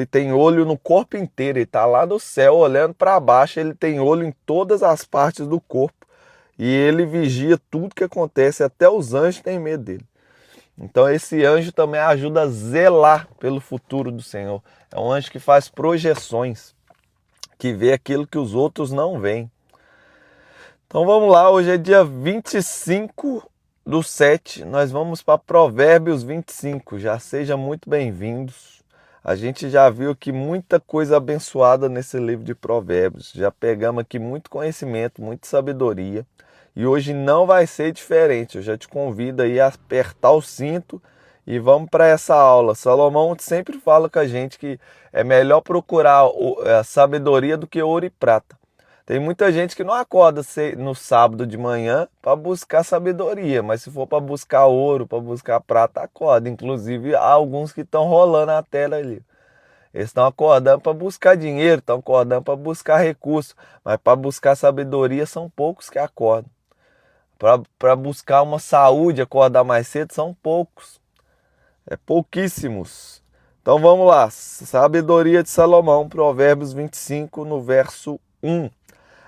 Ele tem olho no corpo inteiro, ele está lá no céu olhando para baixo, ele tem olho em todas as partes do corpo e ele vigia tudo que acontece, até os anjos têm medo dele. Então esse anjo também ajuda a zelar pelo futuro do Senhor. É um anjo que faz projeções, que vê aquilo que os outros não veem. Então vamos lá, hoje é dia 25/7, nós vamos para Provérbios 25, já sejam muito bem-vindos. A gente já viu aqui muita coisa abençoada nesse livro de Provérbios, já pegamos aqui muito conhecimento, muita sabedoria, e hoje não vai ser diferente. Eu já te convido aí a apertar o cinto e vamos para essa aula. Salomão sempre fala com a gente que é melhor procurar a sabedoria do que ouro e prata. Tem muita gente que não acorda no sábado de manhã para buscar sabedoria, mas se for para buscar ouro, para buscar prata, acorda. Inclusive, há alguns que estão rolando a tela ali. Eles estão acordando para buscar dinheiro, estão acordando para buscar recursos, mas para buscar sabedoria são poucos que acordam. Para buscar uma saúde, acordar mais cedo, são poucos. É pouquíssimos. Então vamos lá, sabedoria de Salomão, Provérbios 25, no verso 1.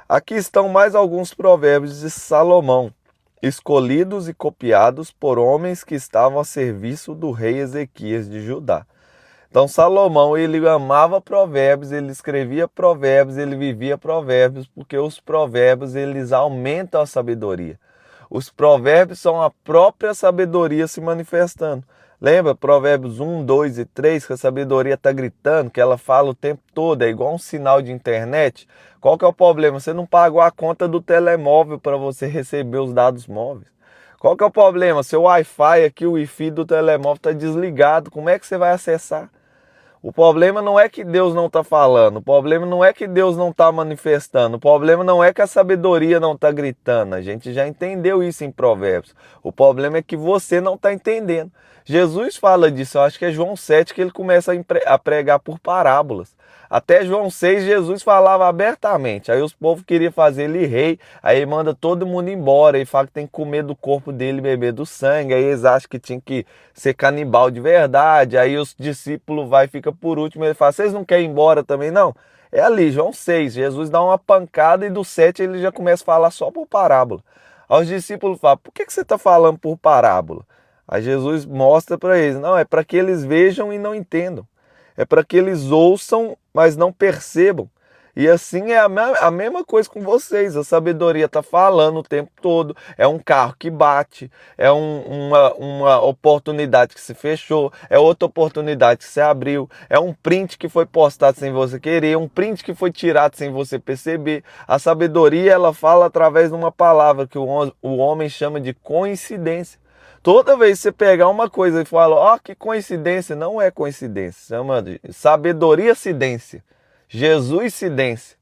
Aqui estão mais alguns provérbios de Salomão, escolhidos e copiados por homens que estavam a serviço do rei Ezequias de Judá. Então Salomão, ele amava provérbios, ele escrevia provérbios, ele vivia provérbios, porque os provérbios, eles aumentam a sabedoria. Os provérbios são a própria sabedoria se manifestando. Lembra Provérbios 1, 2 e 3, que a sabedoria está gritando, que ela fala o tempo todo, é igual um sinal de internet? Qual que é o problema? Você não pagou a conta do telemóvel para você receber os dados móveis. Qual que é o problema? Seu Wi-Fi aqui, o Wi-Fi do telemóvel está desligado, como é que você vai acessar? O problema não é que Deus não está falando, o problema não é que Deus não está manifestando, o problema não é que a sabedoria não está gritando. A gente já entendeu isso em Provérbios. O problema é que você não está entendendo. Jesus fala disso, eu acho que é João 7 que ele começa a pregar por parábolas. Até João 6, Jesus falava abertamente. Aí os povos queriam fazer ele rei, aí ele manda todo mundo embora e fala que tem que comer do corpo dele, beber do sangue. Aí eles acham que tinha que ser canibal de verdade. Aí os discípulos vai e fica por último. Ele fala, vocês não querem ir embora também não? É ali, João 6, Jesus dá uma pancada e do 7 ele já começa a falar só por parábola. Aí os discípulos falam, por que você está falando por parábola? Aí Jesus mostra para eles, não, é para que eles vejam e não entendam. É para que eles ouçam, mas não percebam. E assim é a mesma coisa com vocês. A sabedoria está falando o tempo todo. É um carro que bate, é uma oportunidade que se fechou, é outra oportunidade que se abriu, é um print que foi postado sem você querer, um print que foi tirado sem você perceber. A sabedoria, ela fala através de uma palavra que o homem chama de coincidência. Toda vez que você pegar uma coisa e falar, ó, que coincidência, não é coincidência, chama de sabedoria-cidência, Jesus-cidência.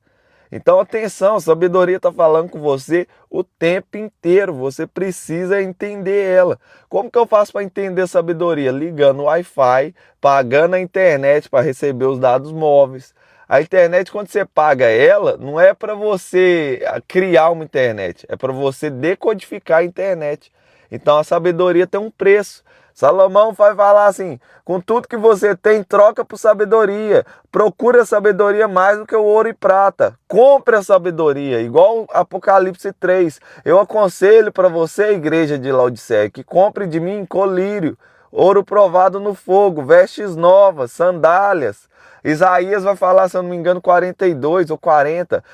Então atenção, a sabedoria está falando com você o tempo inteiro, você precisa entender ela. Como que eu faço para entender a sabedoria? Ligando o Wi-Fi, pagando a internet para receber os dados móveis. A internet, quando você paga ela, não é para você criar uma internet, é para você decodificar a internet. Então a sabedoria tem um preço. Salomão vai falar assim, com tudo que você tem, troca por sabedoria. Procura a sabedoria mais do que o ouro e prata. Compre a sabedoria, igual Apocalipse 3. Eu aconselho para você, igreja de Laodiceia, que compre de mim colírio, ouro provado no fogo, vestes novas, sandálias. Isaías vai falar, se eu não me engano, 42 ou 40.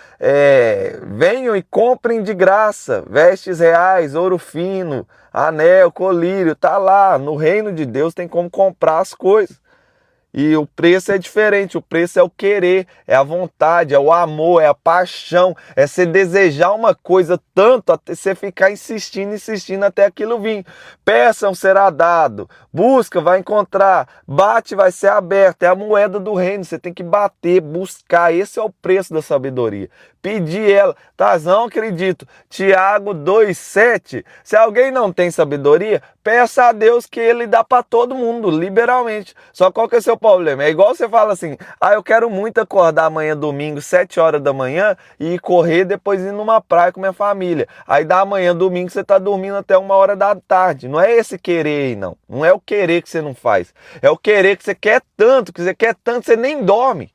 Venham e comprem de graça vestes reais, ouro fino, anel, colírio. Tá lá, no reino de Deus tem como comprar as coisas. E o preço é diferente, o preço é o querer, é a vontade, é o amor, é a paixão, é você desejar uma coisa tanto, até você ficar insistindo até aquilo vir. Peçam, será dado, busca, vai encontrar, bate, vai ser aberto, é a moeda do reino, você tem que bater, buscar, esse é o preço da sabedoria. Pedir ela, tá, não acredito, Tiago 2,7, se alguém não tem sabedoria, peça a Deus que ele dá para todo mundo, liberalmente. Só qual que é o seu problema? É igual você fala assim, eu quero muito acordar amanhã domingo, 7 horas da manhã, e ir correr, depois ir numa praia com minha família. Aí da manhã, domingo, você tá dormindo até 1 hora da tarde. Não é esse querer aí, não. Não é o querer que você não faz. É o querer que você quer tanto, você nem dorme.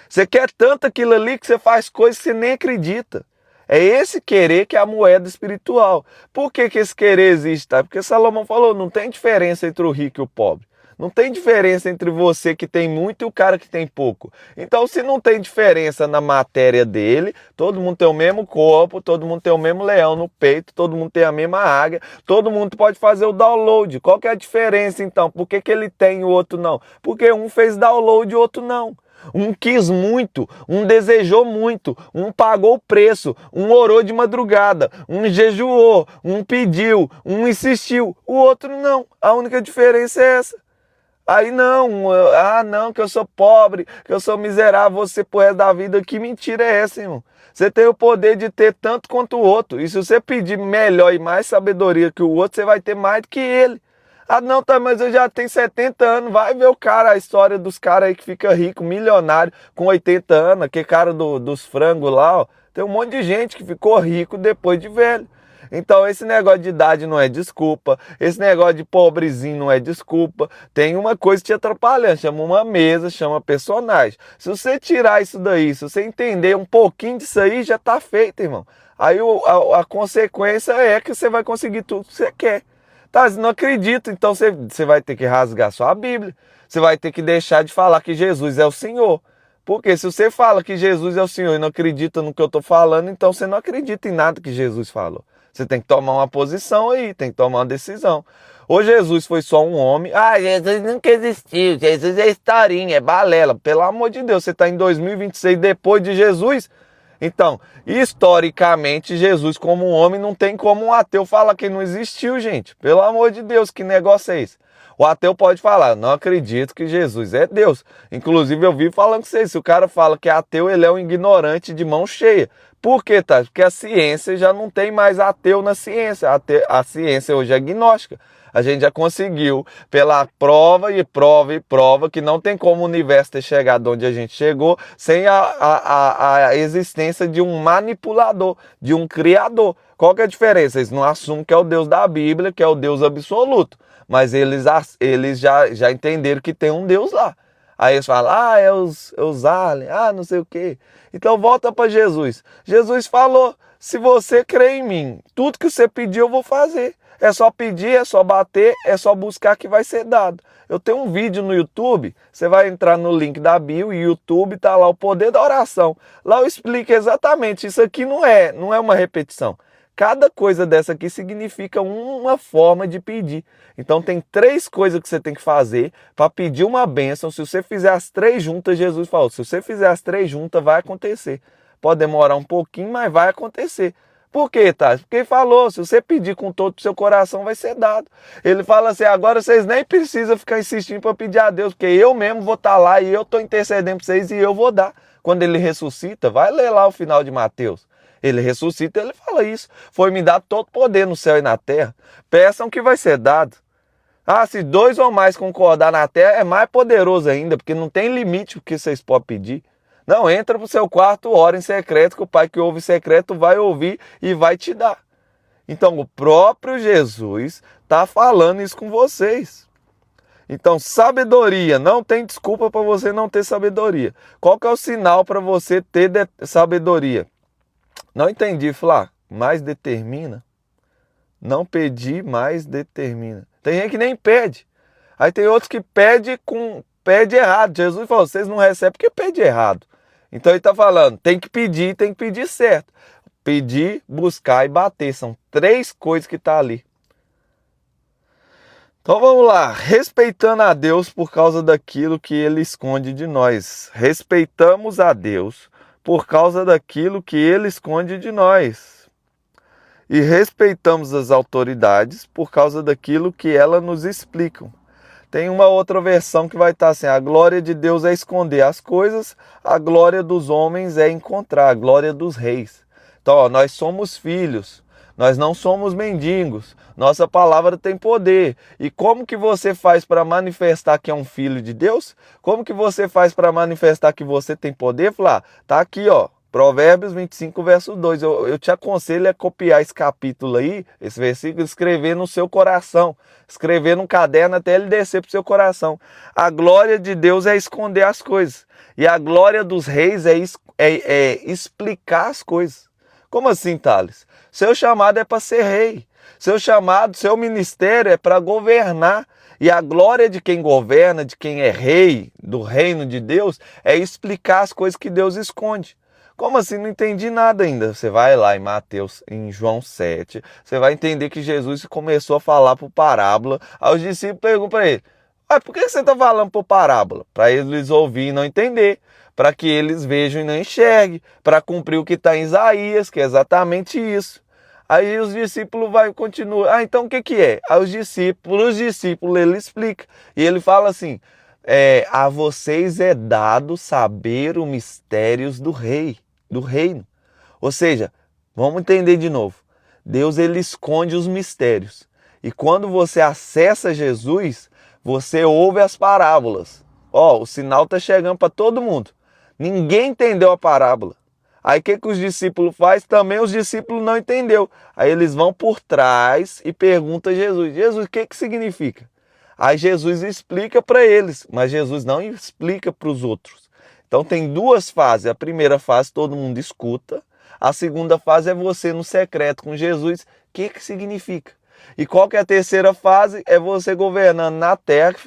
Você quer tanto aquilo ali que você faz coisas que você nem acredita. É esse querer que é a moeda espiritual. Por que esse querer existe? Tá? Porque Salomão falou, não tem diferença entre o rico e o pobre. Não tem diferença entre você que tem muito e o cara que tem pouco. Então, se não tem diferença na matéria dele, todo mundo tem o mesmo corpo, todo mundo tem o mesmo leão no peito, todo mundo tem a mesma águia, todo mundo pode fazer o download. Qual que é a diferença, então? Por que ele tem e o outro não? Porque um fez download e o outro não. Um quis muito, um desejou muito, um pagou o preço, um orou de madrugada, um jejuou, um pediu, um insistiu, o outro não. A única diferença é essa. Aí não, que eu sou pobre, que eu sou miserável, você pro resto da vida. Que mentira é essa, irmão? Você tem o poder de ter tanto quanto o outro. E se você pedir melhor e mais sabedoria que o outro, você vai ter mais do que ele. Não, tá, mas eu já tenho 70 anos. Vai ver o cara, a história dos caras aí que fica rico, milionário, com 80 anos. Aquele cara dos frangos lá, ó. Tem um monte de gente que ficou rico depois de velho. Então esse negócio de idade não é desculpa, esse negócio de pobrezinho não é desculpa. Tem uma coisa te atrapalhando, chama uma mesa, chama personagem. Se você tirar isso daí, se você entender um pouquinho disso aí, já tá feito, irmão. Aí a consequência é que você vai conseguir tudo que você quer. Tá, você não acredita, então você vai ter que rasgar sua Bíblia. Você vai ter que deixar de falar que Jesus é o Senhor. Porque se você fala que Jesus é o Senhor e não acredita no que eu estou falando, então você não acredita em nada que Jesus falou. Você tem que tomar uma posição aí, tem que tomar uma decisão. Ou Jesus foi só um homem. Jesus nunca existiu, Jesus é historinha, é balela. Pelo amor de Deus, você está em 2026 depois de Jesus? Então, historicamente, Jesus como um homem não tem como um ateu falar que não existiu, gente. Pelo amor de Deus, que negócio é esse? O ateu pode falar, não acredito que Jesus é Deus. Inclusive, eu vi falando com vocês, se o cara fala que é ateu, ele é um ignorante de mão cheia. Por quê, tá? Porque a ciência já não tem mais ateu na ciência. A ciência hoje é agnóstica. A gente já conseguiu, pela prova e prova e prova, que não tem como o universo ter chegado onde a gente chegou sem a existência de um manipulador, de um criador. Qual que é a diferença? Eles não assumem que é o Deus da Bíblia, que é o Deus absoluto. Mas eles já entenderam que tem um Deus lá. Aí eles falam, é os aliens, não sei o quê. Então volta para Jesus. Jesus falou, se você crê em mim, tudo que você pedir eu vou fazer. É só pedir, é só bater, é só buscar que vai ser dado. Eu tenho um vídeo no YouTube, você vai entrar no link da bio e YouTube tá lá o poder da oração. Lá eu explico exatamente, isso aqui não é uma repetição. Cada coisa dessa aqui significa uma forma de pedir. Então tem 3 coisas que você tem que fazer para pedir uma bênção. Se você fizer as 3 juntas, Jesus falou, se você fizer as 3 juntas, vai acontecer. Pode demorar um pouquinho, mas vai acontecer. Por quê, Tati? Porque ele falou, se você pedir com todo o seu coração, vai ser dado. Ele fala assim, agora vocês nem precisam ficar insistindo para pedir a Deus, porque eu mesmo vou estar lá e eu estou intercedendo para vocês e eu vou dar. Quando ele ressuscita, vai ler lá o final de Mateus. Ele ressuscita, ele fala isso. Foi-me dado todo poder no céu e na terra. Peçam que vai ser dado. Se 2 ou mais concordar na terra, é mais poderoso ainda, porque não tem limite o que vocês podem pedir. Não, entra pro seu quarto, ora em secreto, que o Pai que ouve em secreto vai ouvir e vai te dar. Então, o próprio Jesus está falando isso com vocês. Então, sabedoria, não tem desculpa para você não ter sabedoria. Qual que é o sinal para você ter sabedoria? Não entendi, Flá. Mais determina? Não pedir, mais determina. Tem gente que nem pede. Aí tem outros que pede errado. Jesus falou, vocês não recebem porque pede errado. Então ele está falando, tem que pedir certo. Pedir, buscar e bater. São 3 coisas que estão ali. Então vamos lá. Respeitando a Deus por causa daquilo que Ele esconde de nós. Respeitamos a Deus por causa daquilo que Ele esconde de nós. E respeitamos as autoridades por causa daquilo que elas nos explicam. Tem uma outra versão que vai estar assim, a glória de Deus é esconder as coisas, a glória dos homens é encontrar, a glória dos reis. Então, nós somos filhos, Nós não somos mendigos. Nossa palavra tem poder. E como que você faz para manifestar que é um filho de Deus? Como que você faz para manifestar que você tem poder? Falar, tá aqui, ó. Provérbios 25, verso 2. Eu te aconselho a copiar esse capítulo aí, esse versículo, escrever no seu coração. Escrever num caderno até ele descer para o seu coração. A glória de Deus é esconder as coisas. E a glória dos reis é explicar as coisas. Como assim, Thales? Seu chamado é para ser rei. Seu chamado, seu ministério é para governar. E a glória de quem governa, de quem é rei, do reino de Deus, é explicar as coisas que Deus esconde. Como assim? Não entendi nada ainda. Você vai lá em Mateus, em João 7, você vai entender que Jesus começou a falar por parábola. Aí os discípulos perguntam para ele, por que você está falando por parábola? Para eles ouvirem e não entender, para que eles vejam e não enxerguem, para cumprir o que está em Isaías, que é exatamente isso. Aí os discípulos vai continuar. Então o que é? Aí os discípulos ele explica. E ele fala assim, a vocês é dado saber os mistérios do reino. Ou seja, vamos entender de novo. Deus ele esconde os mistérios. E quando você acessa Jesus, você ouve as parábolas. O sinal está chegando para todo mundo. Ninguém entendeu a parábola. Aí o que os discípulos fazem? Também os discípulos não entenderam. Aí eles vão por trás e perguntam a Jesus. Jesus, o que significa? Aí Jesus explica para eles, mas Jesus não explica para os outros. Então tem duas fases. A primeira fase todo mundo escuta. A segunda fase é você no secreto com Jesus. O que significa? E qual que é a terceira fase? É você governando na terra,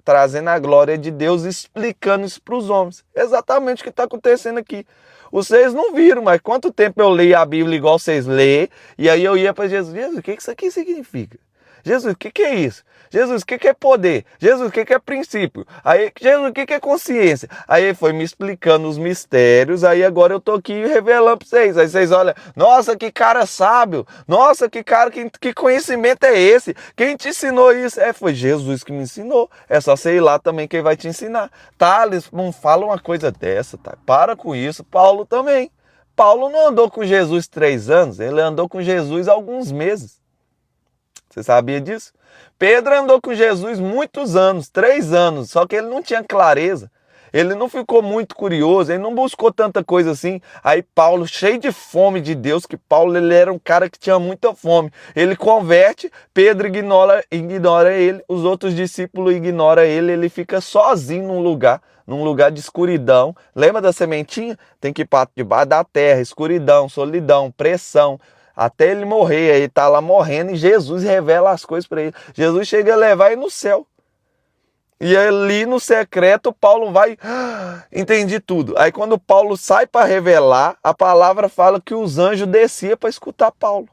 trazendo a glória de Deus, explicando isso para os homens. Exatamente o que está acontecendo aqui. Vocês não viram, mas quanto tempo eu leio a Bíblia igual vocês lêem, e aí eu ia para Jesus, Jesus, o que isso aqui significa? Jesus, o que é isso? Jesus, o que é poder? Jesus, o que é princípio? Aí, Jesus, o que é consciência? Aí ele foi me explicando os mistérios, aí agora eu tô aqui revelando para vocês. Aí vocês olham, nossa, que cara sábio, nossa, que cara, que conhecimento é esse? Quem te ensinou isso? Foi Jesus que me ensinou. É só você ir lá também quem vai te ensinar. Thales, não fala uma coisa dessa, tá? Para com isso. Paulo também. Paulo não andou com Jesus 3 anos, ele andou com Jesus alguns meses. Você sabia disso? Pedro andou com Jesus muitos anos, 3 anos, só que ele não tinha clareza. Ele não ficou muito curioso, ele não buscou tanta coisa assim. Aí Paulo, cheio de fome de Deus, que Paulo ele era um cara que tinha muita fome. Ele converte, Pedro ignora ele, os outros discípulos ignoram ele, ele fica sozinho num lugar de escuridão. Lembra da sementinha? Tem que ir para debaixo da terra, escuridão, solidão, pressão. Até ele morrer, aí ele está lá morrendo e Jesus revela as coisas para ele. Jesus chega a levar ele no céu. E ali no secreto, Paulo vai, entendi tudo. Aí quando Paulo sai para revelar, a palavra fala que os anjos desciam para escutar Paulo.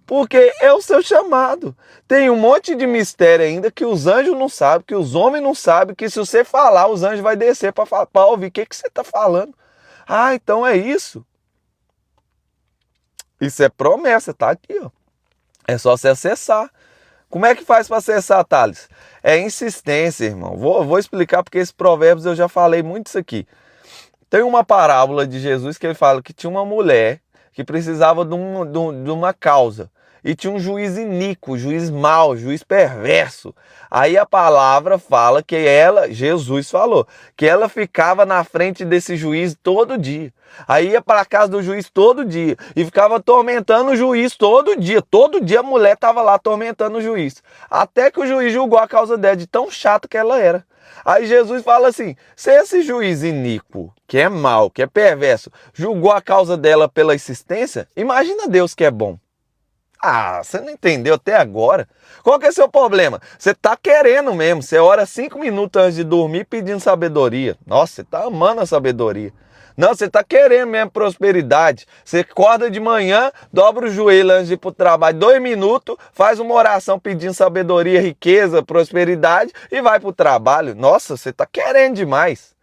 Porque é o seu chamado. Tem um monte de mistério ainda que os anjos não sabem, que os homens não sabem, que se você falar, os anjos vão descer para ouvir o que você está falando. Então é isso. Isso é promessa, tá aqui, ó. É só você acessar. Como é que faz para acessar, Thales? É insistência, irmão. Vou explicar porque esses provérbios eu já falei muito isso aqui. Tem uma parábola de Jesus que ele fala que tinha uma mulher que precisava de uma causa. E tinha um juiz iníquo, juiz mau, juiz perverso. Aí a palavra fala que Jesus falou, que ela ficava na frente desse juiz todo dia. Aí ia para a casa do juiz todo dia e ficava atormentando o juiz todo dia. Todo dia a mulher estava lá atormentando o juiz. Até que o juiz julgou a causa dela de tão chato que ela era. Aí Jesus fala assim, se esse juiz iníquo, que é mau, que é perverso, julgou a causa dela pela insistência, imagina Deus que é bom. Você não entendeu até agora. Qual que é o seu problema? Você tá querendo mesmo. Você ora 5 minutos antes de dormir pedindo sabedoria. Nossa, você tá amando a sabedoria. Não, você tá querendo mesmo prosperidade. Você acorda de manhã, dobra o joelho antes de ir pro trabalho 2 minutos, faz uma oração pedindo sabedoria, riqueza, prosperidade e vai pro trabalho. Nossa, você tá querendo demais.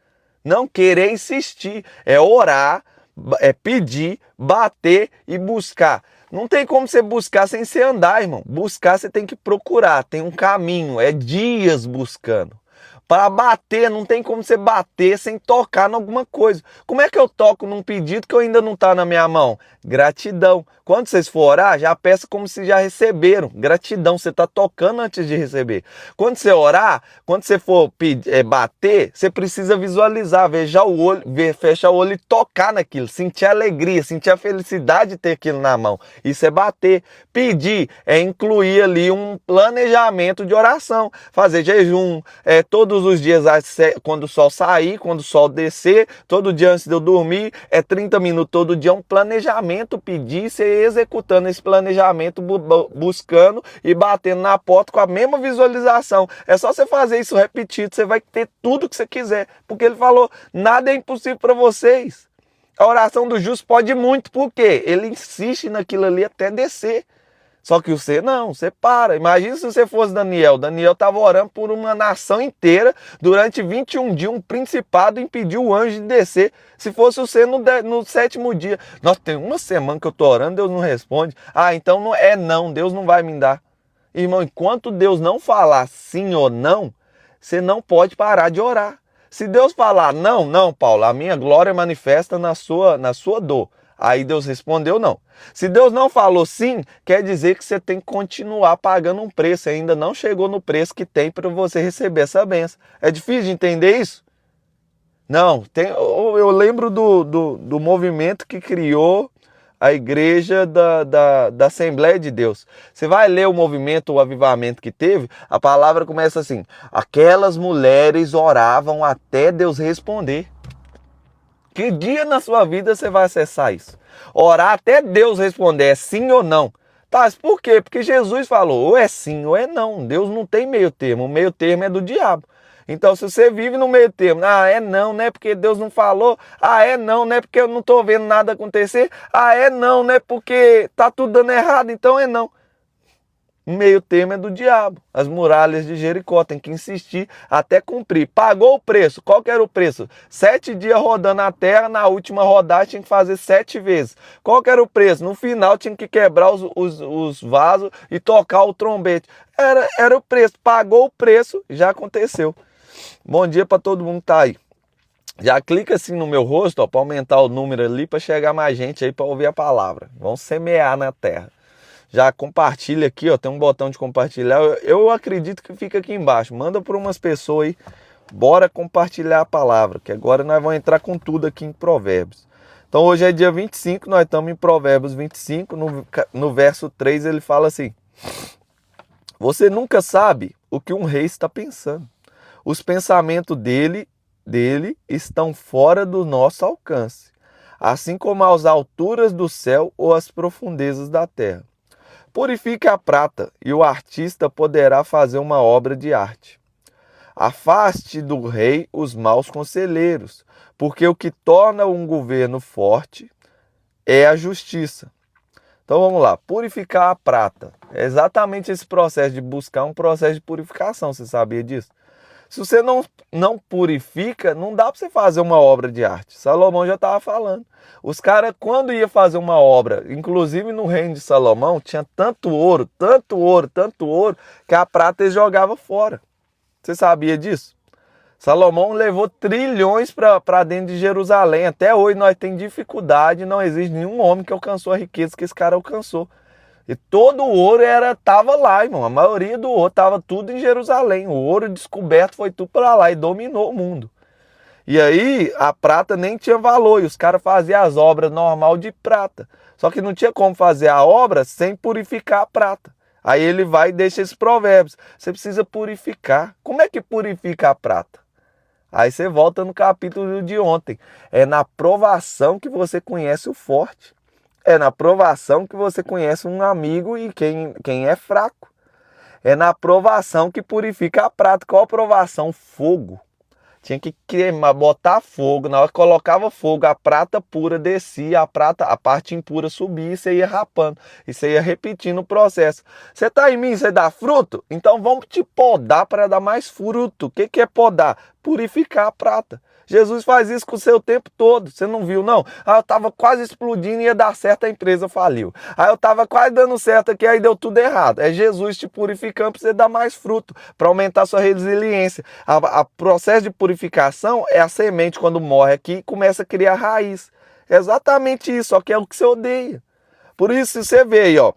Não querer insistir. É orar, é pedir, bater e buscar. Não tem como você buscar sem você andar, irmão. Buscar você tem que procurar, tem um caminho, é dias buscando. Para bater, não tem como você bater sem tocar em alguma coisa. Como é que eu toco num pedido que ainda não está na minha mão? Gratidão. Quando vocês for orar, já peça como se já receberam. Gratidão, você está tocando antes de receber. Quando você orar, quando você for bater, você precisa visualizar, vejar o olho, fechar o olho e tocar naquilo. Sentir a alegria, sentir a felicidade de ter aquilo na mão. Isso é bater. Pedir é incluir ali um planejamento de oração. Fazer jejum, todos os dias quando o sol sair, quando o sol descer, todo dia antes de eu dormir, 30 minutos todo dia, um planejamento, pedir, você executando esse planejamento, buscando e batendo na porta com a mesma visualização. É só você fazer isso repetido, você vai ter tudo que você quiser, porque ele falou, nada é impossível para vocês. A oração do justo pode muito, por quê? Ele insiste naquilo ali até descer. Só que você não, você para. Imagina se você fosse Daniel. Daniel estava orando por uma nação inteira durante 21 dias. Um principado impediu o anjo de descer. Se fosse você no 7º dia. Nossa, tem uma semana que eu estou orando, Deus não responde. Então não, Deus não vai me dar. Irmão, enquanto Deus não falar sim ou não, você não pode parar de orar. Se Deus falar não, Paulo, a minha glória manifesta na sua dor. Aí Deus respondeu não. Se Deus não falou sim, quer dizer que você tem que continuar pagando um preço. Você ainda não chegou no preço que tem para você receber essa bênção. É difícil de entender isso? Não, eu lembro do movimento que criou a igreja da Assembleia de Deus. Você vai ler o movimento, o avivamento que teve, a palavra começa assim: aquelas mulheres oravam até Deus responder. Que dia na sua vida você vai acessar isso? Orar até Deus responder é sim ou não. Tá, mas por quê? Porque Jesus falou, ou é sim ou é não. Deus não tem meio termo, o meio termo é do diabo. Então se você vive no meio termo, é não, né? Porque Deus não falou, é não, né? Porque eu não estou vendo nada acontecer, é não, né? Porque tá tudo dando errado, então é não. O meio termo é do diabo. As muralhas de Jericó, tem que insistir até cumprir. Pagou o preço. Qual que era o preço? 7 dias rodando a terra, na última rodada tinha que fazer 7 vezes. Qual que era o preço? No final tinha que quebrar os vasos e tocar o trombete. Era o preço. Pagou o preço, já aconteceu. Bom dia para todo mundo que tá aí. Já clica assim no meu rosto para aumentar o número ali, para chegar mais gente aí para ouvir a palavra. Vamos semear na terra. Já compartilha aqui, tem um botão de compartilhar. Eu acredito que fica aqui embaixo. Manda para umas pessoas aí. Bora compartilhar a palavra, que agora nós vamos entrar com tudo aqui em Provérbios. Então hoje é dia 25, nós estamos em Provérbios 25, no verso 3 ele fala assim: você nunca sabe o que um rei está pensando. Os pensamentos dele estão fora do nosso alcance, assim como as alturas do céu ou as profundezas da terra. Purifique a prata e o artista poderá fazer uma obra de arte. Afaste do rei os maus conselheiros, porque o que torna um governo forte é a justiça. Então vamos lá, purificar a prata. É exatamente esse processo de buscar um processo de purificação, você sabia disso? Se você não purifica, não dá para você fazer uma obra de arte. Salomão já estava falando. Os caras, quando ia fazer uma obra, inclusive no reino de Salomão, tinha tanto ouro, que a prata eles jogavam fora. Você sabia disso? Salomão levou trilhões para dentro de Jerusalém. Até hoje nós temos dificuldade, não existe nenhum homem que alcançou a riqueza que esse cara alcançou. E todo o ouro estava lá, irmão. A maioria do ouro estava tudo em Jerusalém. O ouro descoberto foi tudo para lá e dominou o mundo. E aí a prata nem tinha valor. E os caras faziam as obras normal de prata. Só que não tinha como fazer a obra sem purificar a prata. Aí ele vai e deixa esses provérbios. Você precisa purificar. Como é que purifica a prata? Aí você volta no capítulo de ontem. É na provação que você conhece o forte. É na provação que você conhece um amigo e quem é fraco. É na provação que purifica a prata. Qual a provação? Fogo. Tinha que queimar, botar fogo. Na hora que colocava fogo, a prata pura descia, a parte impura subia e você ia rapando. E você ia repetindo o processo. Você está em mim, você dá fruto? Então vamos te podar para dar mais fruto. O que é podar? Purificar a prata. Jesus faz isso com o seu tempo todo. Você não viu, não? Ah, eu tava quase explodindo e ia dar certo, a empresa faliu. Aí eu tava quase dando certo aqui, aí deu tudo errado. É Jesus te purificando para você dar mais fruto, para aumentar a sua resiliência. A processo de purificação é a semente quando morre aqui e começa a criar raiz. É exatamente isso, só que é o que você odeia. Por isso, se você vê aí, ó,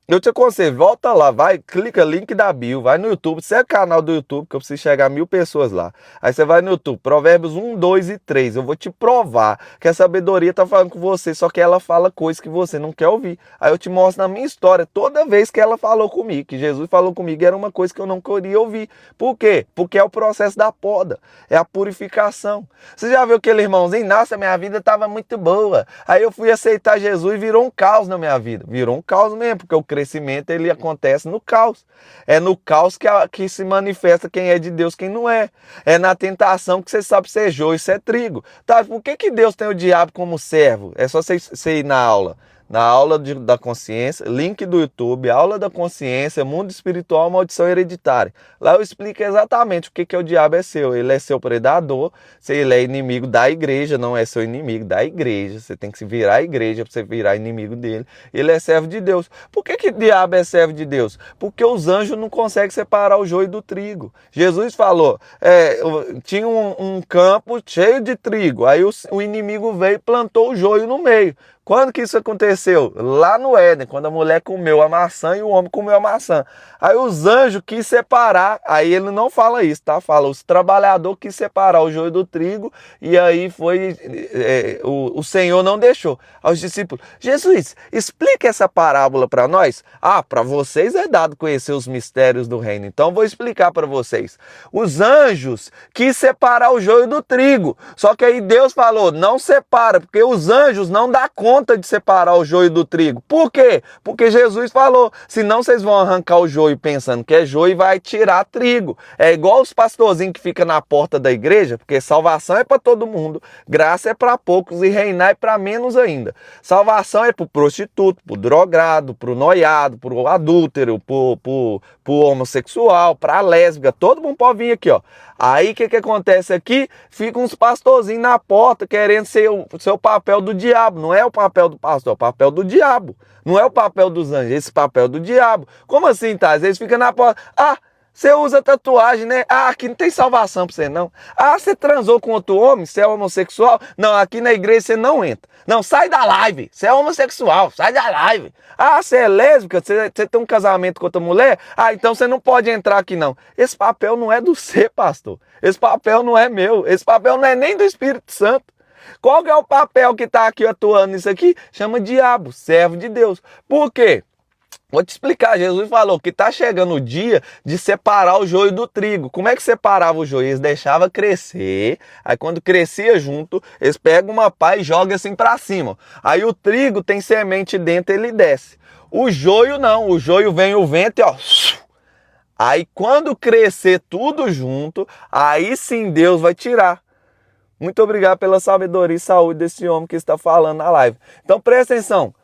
eu te aconselho, volta lá, vai, clica link da bio, vai no YouTube, segue o canal do YouTube, que eu preciso chegar a 1000 pessoas lá. Aí você vai no YouTube, Provérbios 1, 2 e 3. Eu vou te provar que a sabedoria tá falando com você, só que ela fala coisas que você não quer ouvir. Aí eu te mostro na minha história, toda vez que ela falou comigo, que Jesus falou comigo, era uma coisa que eu não queria ouvir. Por quê? Porque é o processo da poda, é a purificação. Você já viu aquele irmãozinho? Nossa, minha vida tava muito boa. Aí eu fui aceitar Jesus e virou um caos na minha vida. Virou um caos mesmo, porque o crescimento ele acontece no caos. É no caos que se manifesta quem é de Deus, quem não é. É na tentação que você sabe ser joio e ser trigo. Tá, por que Deus tem o diabo como servo? É só você ir na aula. Na aula da consciência, link do YouTube, aula da consciência, mundo espiritual, maldição hereditária. Lá eu explico exatamente o que o diabo é seu. Ele é seu predador, se ele é inimigo da igreja, não é seu inimigo da igreja. Você tem que se virar a igreja para você virar inimigo dele. Ele é servo de Deus. Por que o diabo é servo de Deus? Porque os anjos não conseguem separar o joio do trigo. Jesus falou, tinha um campo cheio de trigo, aí o inimigo veio e plantou o joio no meio. Quando que isso aconteceu? Lá no Éden, quando a mulher comeu a maçã e o homem comeu a maçã. Aí os anjos quis separar, aí ele não fala isso, tá? Fala, os trabalhadores quis separar o joio do trigo e aí foi, o Senhor não deixou. Aos discípulos, Jesus, explica essa parábola para nós. Ah, para vocês é dado conhecer os mistérios do reino, então vou explicar para vocês. Os anjos quis separar o joio do trigo, só que aí Deus falou, não separa, porque os anjos não dão conta de separar o joio do trigo. Por quê? Porque Jesus falou, senão vocês vão arrancar o joio pensando que é joio e vai tirar trigo. É igual os pastorzinhos que ficam na porta da igreja, porque salvação é para todo mundo, graça é para poucos e reinar é para menos ainda. Salvação é para o prostituto, para o drogado, para o noiado, para o adúltero, para o homossexual, para a lésbica, todo mundo pode vir aqui, ó. Aí o que acontece aqui? Ficam uns pastorzinhos na porta querendo ser o papel do diabo. Não é o papel do pastor, é o papel do diabo. Não é o papel dos anjos, esse papel do diabo. Como assim, tá? Às vezes fica na porta. Ah, você usa tatuagem, né? Ah, aqui não tem salvação pra você, não. Ah, você transou com outro homem? Você é homossexual? Não, aqui na igreja você não entra. Não, sai da live. Você é homossexual, sai da live. Ah, você é lésbica? Você tem um casamento com outra mulher? Ah, então você não pode entrar aqui, não. Esse papel não é do você, pastor. Esse papel não é meu. Esse papel não é nem do Espírito Santo. Qual que é o papel que está aqui atuando nisso aqui? Chama diabo, servo de Deus. Por quê? Vou te explicar, Jesus falou que está chegando o dia de separar o joio do trigo. Como é que separava o joio? Eles deixavam crescer, aí quando crescia junto, eles pegam uma pá e jogam assim para cima. Aí o trigo tem semente dentro, ele desce. O joio não, o joio vem o vento e ó... Aí quando crescer tudo junto, aí sim Deus vai tirar. Muito obrigado pela sabedoria e saúde desse homem que está falando na live. Então presta atenção.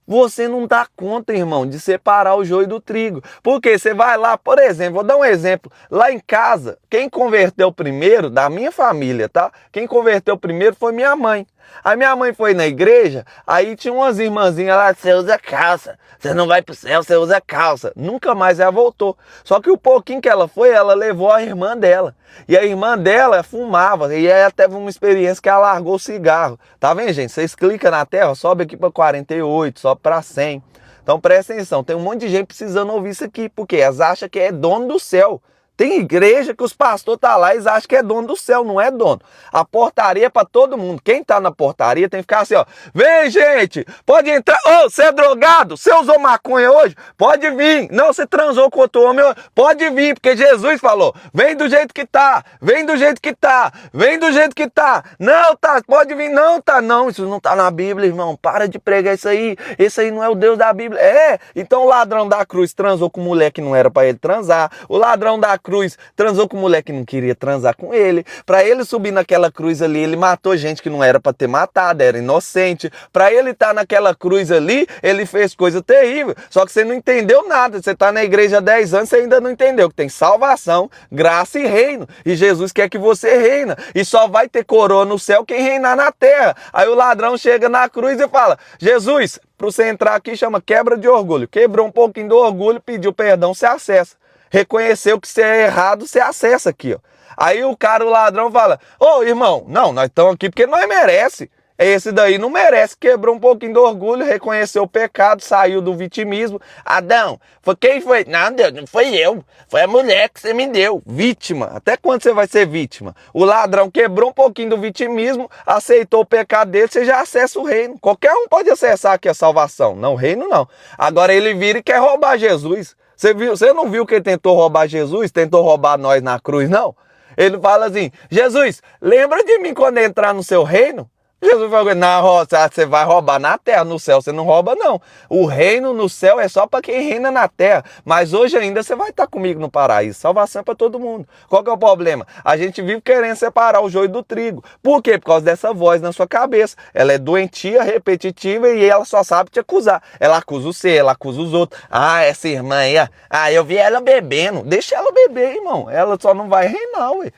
Você não dá conta, irmão, de separar o joio do trigo. Porque você vai lá, por exemplo, vou dar um exemplo. Lá em casa, quem converteu primeiro, da minha família, tá? Quem converteu primeiro foi minha mãe. Aí minha mãe foi na igreja, aí tinha umas irmãzinhas lá, você usa calça, você não vai pro céu, você usa calça. Nunca mais ela voltou. Só que o pouquinho que ela foi, ela levou a irmã dela. E a irmã dela fumava, e ela teve uma experiência que ela largou o cigarro. Tá vendo, gente? Vocês clicam na tela, sobe aqui para 48, sobe para 100. Então presta atenção, tem um monte de gente precisando ouvir isso aqui, porque elas acham que é dono do céu. Tem igreja que os pastores tá lá e eles acham que é dono do céu, não é dono. A portaria é para todo mundo. Quem tá na portaria tem que ficar assim, ó. Vem, gente, pode entrar. Ô, você é drogado? Você usou maconha hoje? Pode vir. Não, você transou com outro homem? Pode vir, porque Jesus falou. Vem do jeito que tá, vem do jeito que tá, vem do jeito que tá. Não, tá, pode vir. Não, tá, não. Isso não tá na Bíblia, irmão. Para de pregar isso aí. Esse aí não é o Deus da Bíblia. É, então o ladrão da cruz transou com mulher que não era para ele transar. O ladrão da cruz cruz, transou com mulher que não queria transar com ele. Para ele subir naquela cruz ali, ele matou gente que não era para ter matado, era inocente. Para ele estar naquela cruz ali, ele fez coisa terrível. Só que você não entendeu nada. Você está na igreja há 10 anos, você ainda não entendeu que tem salvação, graça e reino. E Jesus quer que você reina. E só vai ter coroa no céu quem reinar na terra. Aí o ladrão chega na cruz e fala: Jesus, para você entrar aqui chama quebra de orgulho. Quebrou um pouquinho do orgulho, pediu perdão, você acessa. Reconheceu que você é errado, você acessa aqui, ó. Aí o cara, o ladrão, fala: ô irmão, não, nós estamos aqui porque nós merece. Esse daí não merece, quebrou um pouquinho do orgulho, reconheceu o pecado, saiu do vitimismo. Adão, quem foi? Não, Deus, não foi eu, foi a mulher que você me deu. Vítima, até quando você vai ser vítima? O ladrão quebrou um pouquinho do vitimismo, aceitou o pecado dele, você já acessa o reino. Qualquer um pode acessar aqui a salvação, não, o reino não. Agora ele vira e quer roubar Jesus. Você não viu que ele tentou roubar Jesus, tentou roubar nós na cruz, não? Ele fala assim: Jesus, lembra de mim quando entrar no seu reino? Jesus falou: não, você vai roubar na terra, no céu você não rouba não. O reino no céu é só para quem reina na terra, mas hoje ainda você vai estar comigo no paraíso. Salvação é para todo mundo. Qual que é o problema? A gente vive querendo separar o joio do trigo. Por quê? Por causa dessa voz na sua cabeça. Ela é doentia, repetitiva e ela só sabe te acusar. Ela acusa você, ela acusa os outros. Ah, essa irmã aí, eu vi ela bebendo. Deixa ela beber, irmão. Ela só não vai reinar, ué.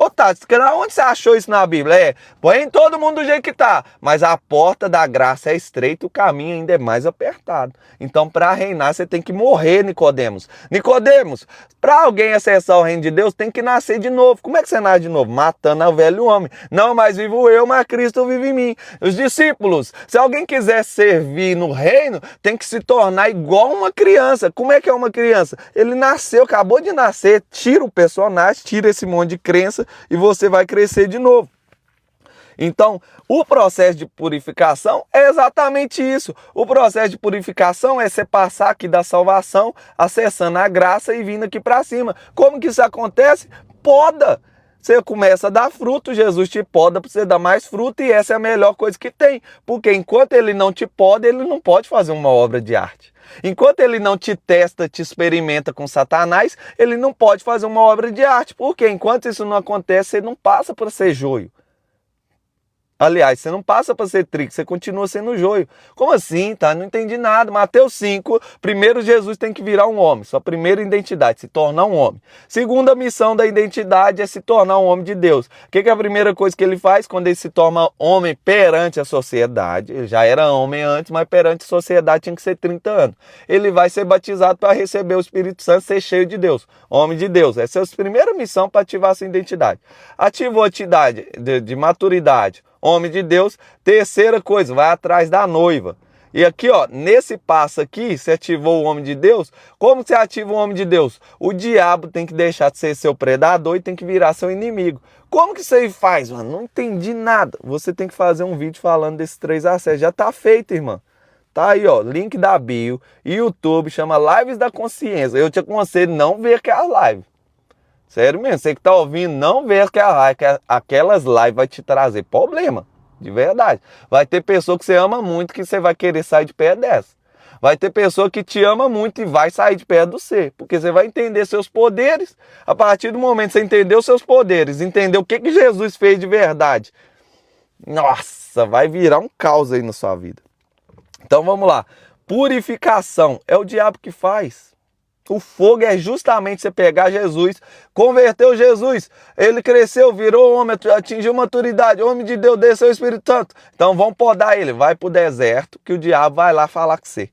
Ô Tati, onde você achou isso na Bíblia? Põe todo mundo do jeito que tá. Mas a porta da graça é estreita, o caminho ainda é mais apertado. Então, para reinar, você tem que morrer, Nicodemos. Nicodemos, para alguém acessar o reino de Deus, tem que nascer de novo. Como é que você nasce de novo? Matando o velho homem. Não mais vivo eu, mas Cristo vive em mim. Os discípulos, se alguém quiser servir no reino, tem que se tornar igual uma criança. Como é que é uma criança? Ele nasceu, acabou de nascer, tira o personagem, tira esse monte de crença, e você vai crescer de novo. Então, o processo de purificação é exatamente isso. O processo de purificação é você passar aqui da salvação, acessando a graça e vindo aqui para cima. Como que isso acontece? Poda. Você começa a dar fruto, Jesus te poda para você dar mais fruto e essa é a melhor coisa que tem. Porque enquanto ele não te poda, ele não pode fazer uma obra de arte. Enquanto ele não te testa, te experimenta com Satanás, ele não pode fazer uma obra de arte. Porque enquanto isso não acontece, você não passa para ser joio. Aliás, você não passa para ser trigo, você continua sendo joio. Como assim, tá? Não entendi nada. Mateus 5, primeiro Jesus tem que virar um homem. Sua primeira identidade, se tornar um homem. Segunda missão da identidade é se tornar um homem de Deus. O que é a primeira coisa que ele faz quando ele se torna homem perante a sociedade? Ele já era homem antes, mas perante a sociedade tinha que ser 30 anos. Ele vai ser batizado para receber o Espírito Santo, ser cheio de Deus. Homem de Deus. Essa é a primeira missão para ativar sua identidade. Ativou a identidade de maturidade. Homem de Deus. Terceira coisa, vai atrás da noiva. E aqui, ó, nesse passo aqui, você ativou o homem de Deus. Como você ativa o homem de Deus? O diabo tem que deixar de ser seu predador e tem que virar seu inimigo. Como que isso aí faz, mano? Não entendi nada. Você tem que fazer um vídeo falando desses 3 acessos. Já tá feito, irmã. Tá aí, ó, link da bio, YouTube, chama Lives da Consciência. Eu te aconselho não ver aquelas lives. Sério mesmo, você que tá ouvindo, não vê aquelas lives vai te trazer problema, de verdade. Vai ter pessoa que você ama muito que você vai querer sair de perto dessa. Vai ter pessoa que te ama muito e vai sair de perto do você, porque você vai entender seus poderes. A partir do momento que você entender os seus poderes, entender o que Jesus fez de verdade, nossa, vai virar um caos aí na sua vida. Então vamos lá, purificação é o diabo que faz. O fogo é justamente você pegar Jesus, converteu Jesus, ele cresceu, virou homem, atingiu maturidade, homem de Deus, desceu o Espírito Santo. Então vamos podar ele, vai para o deserto que o diabo vai lá falar com você.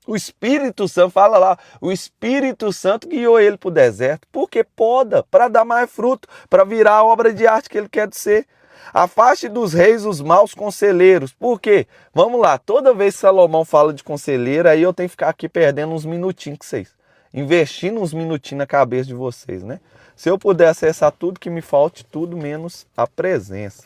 O Espírito Santo, fala lá, o Espírito Santo guiou ele para o deserto, porque poda, para dar mais fruto, para virar a obra de arte que ele quer de ser. Afaste dos reis os maus conselheiros. Por quê? Vamos lá, toda vez que Salomão fala de conselheiro, aí eu tenho que ficar aqui perdendo uns minutinhos com vocês. Investindo uns minutinhos na cabeça de vocês, né? Se eu puder acessar tudo que me falte, tudo menos a presença.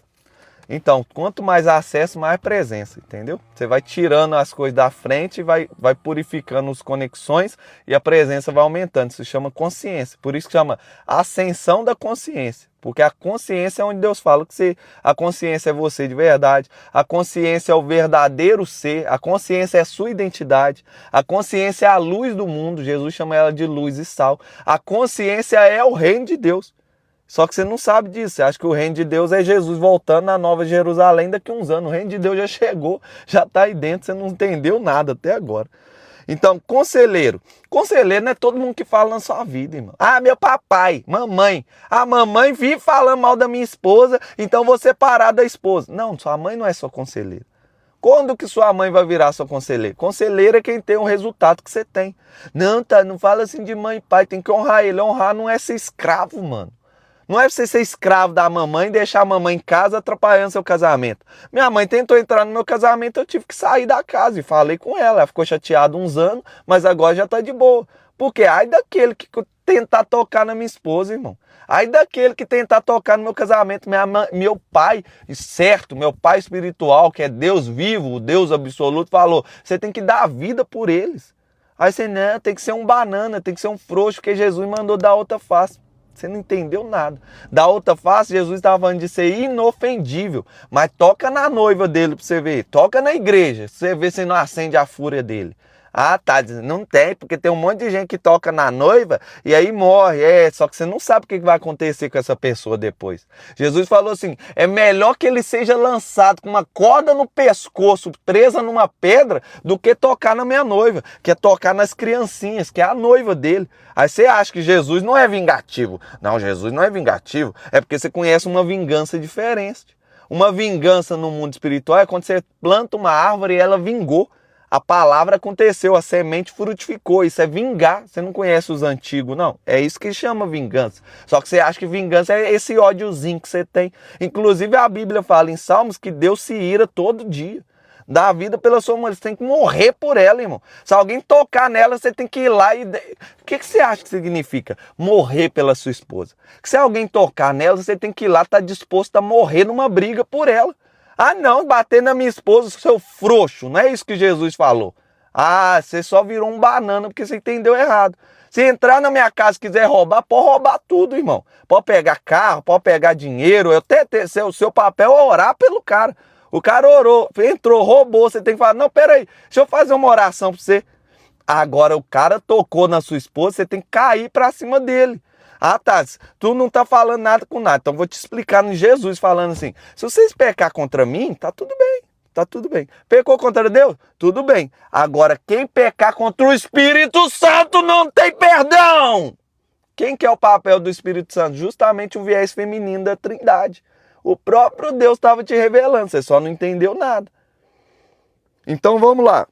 Então, quanto mais acesso, mais presença, entendeu? Você vai tirando as coisas da frente, vai purificando as conexões e a presença vai aumentando. Isso chama consciência. Por isso que chama ascensão da consciência. Porque a consciência é onde Deus fala que a consciência é você de verdade. A consciência é o verdadeiro ser. A consciência é a sua identidade. A consciência é a luz do mundo. Jesus chama ela de luz e sal. A consciência é o reino de Deus. Só que você não sabe disso, você acha que o reino de Deus é Jesus voltando na Nova Jerusalém daqui a uns anos. O reino de Deus já chegou, já está aí dentro, você não entendeu nada até agora. Então, conselheiro. Conselheiro não é todo mundo que fala na sua vida, irmão. Ah, meu papai, mamãe. A mamãe vive falando mal da minha esposa, então vou separar da esposa. Não, sua mãe não é sua conselheira. Quando que sua mãe vai virar sua conselheira? Conselheira é quem tem o resultado que você tem. Não, tá, não fala assim de mãe e pai, tem que honrar ele. Honrar não é ser escravo, mano. Não é você ser escravo da mamãe e deixar a mamãe em casa atrapalhando seu casamento. Minha mãe tentou entrar no meu casamento, eu tive que sair da casa e falei com ela. Ela ficou chateada uns anos, mas agora já tá de boa. Porque ai daquele que tentar tocar na minha esposa, irmão. Ai daquele que tentar tocar no meu casamento. Meu pai, certo, meu pai espiritual, que é Deus vivo, o Deus absoluto, falou, você tem que dar a vida por eles. Aí você, não, tem que ser um banana, tem que ser um frouxo, porque Jesus mandou dar outra face. Você não entendeu nada. Da outra face, Jesus estava falando de ser inofendível. Mas toca na noiva dele para você ver. Toca na igreja, pra você ver se não acende a fúria dele. Ah, tá, não tem, porque tem um monte de gente que toca na noiva e aí morre. Só que você não sabe o que vai acontecer com essa pessoa depois. Jesus falou assim, é melhor que ele seja lançado com uma corda no pescoço, presa numa pedra, do que tocar na minha noiva, que é tocar nas criancinhas, que é a noiva dele. Aí você acha que Jesus não é vingativo. Não, Jesus não é vingativo, é porque você conhece uma vingança diferente. Uma vingança no mundo espiritual é quando você planta uma árvore e ela vingou. A palavra aconteceu, a semente frutificou. Isso é vingar. Você não conhece os antigos, não. É isso que chama vingança. Só que você acha que vingança é esse ódiozinho que você tem. Inclusive a Bíblia fala em Salmos que Deus se ira todo dia. Dá a vida pela sua mulher. Você tem que morrer por ela, irmão. Se alguém tocar nela, você tem que ir lá e... O que você acha que significa morrer pela sua esposa? Que se alguém tocar nela, você tem que ir lá, estar disposto a morrer numa briga por ela. Ah, não, bater na minha esposa, seu frouxo. Não é isso que Jesus falou. Ah, você só virou um banana porque você entendeu errado. Se entrar na minha casa e quiser roubar, pode roubar tudo, irmão. Pode pegar carro, pode pegar dinheiro. Seu papel é orar pelo cara. O cara orou, entrou, roubou. Você tem que falar, não, peraí, deixa eu fazer uma oração para você. Agora o cara tocou na sua esposa, você tem que cair para cima dele. Ah, Thales, tu não tá falando nada com nada. Então vou te explicar em Jesus falando assim. Se vocês pecar contra mim, tá tudo bem. Tá tudo bem. Pecou contra Deus? Tudo bem. Agora, quem pecar contra o Espírito Santo não tem perdão. Quem que é o papel do Espírito Santo? Justamente o viés feminino da Trindade. O próprio Deus estava te revelando. Você só não entendeu nada. Então vamos lá.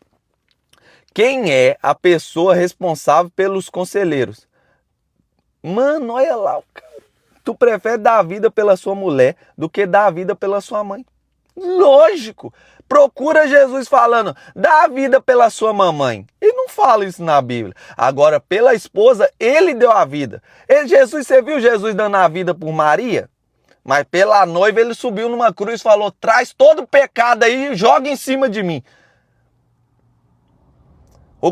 Quem é a pessoa responsável pelos conselheiros? Mano, olha lá, tu prefere dar a vida pela sua mulher do que dar a vida pela sua mãe. Lógico, procura Jesus falando, dá a vida pela sua mamãe. Ele não fala isso na Bíblia. Agora, pela esposa, ele deu a vida. Você viu Jesus dando a vida por Maria? Mas pela noiva ele subiu numa cruz e falou, traz todo o pecado aí e joga em cima de mim.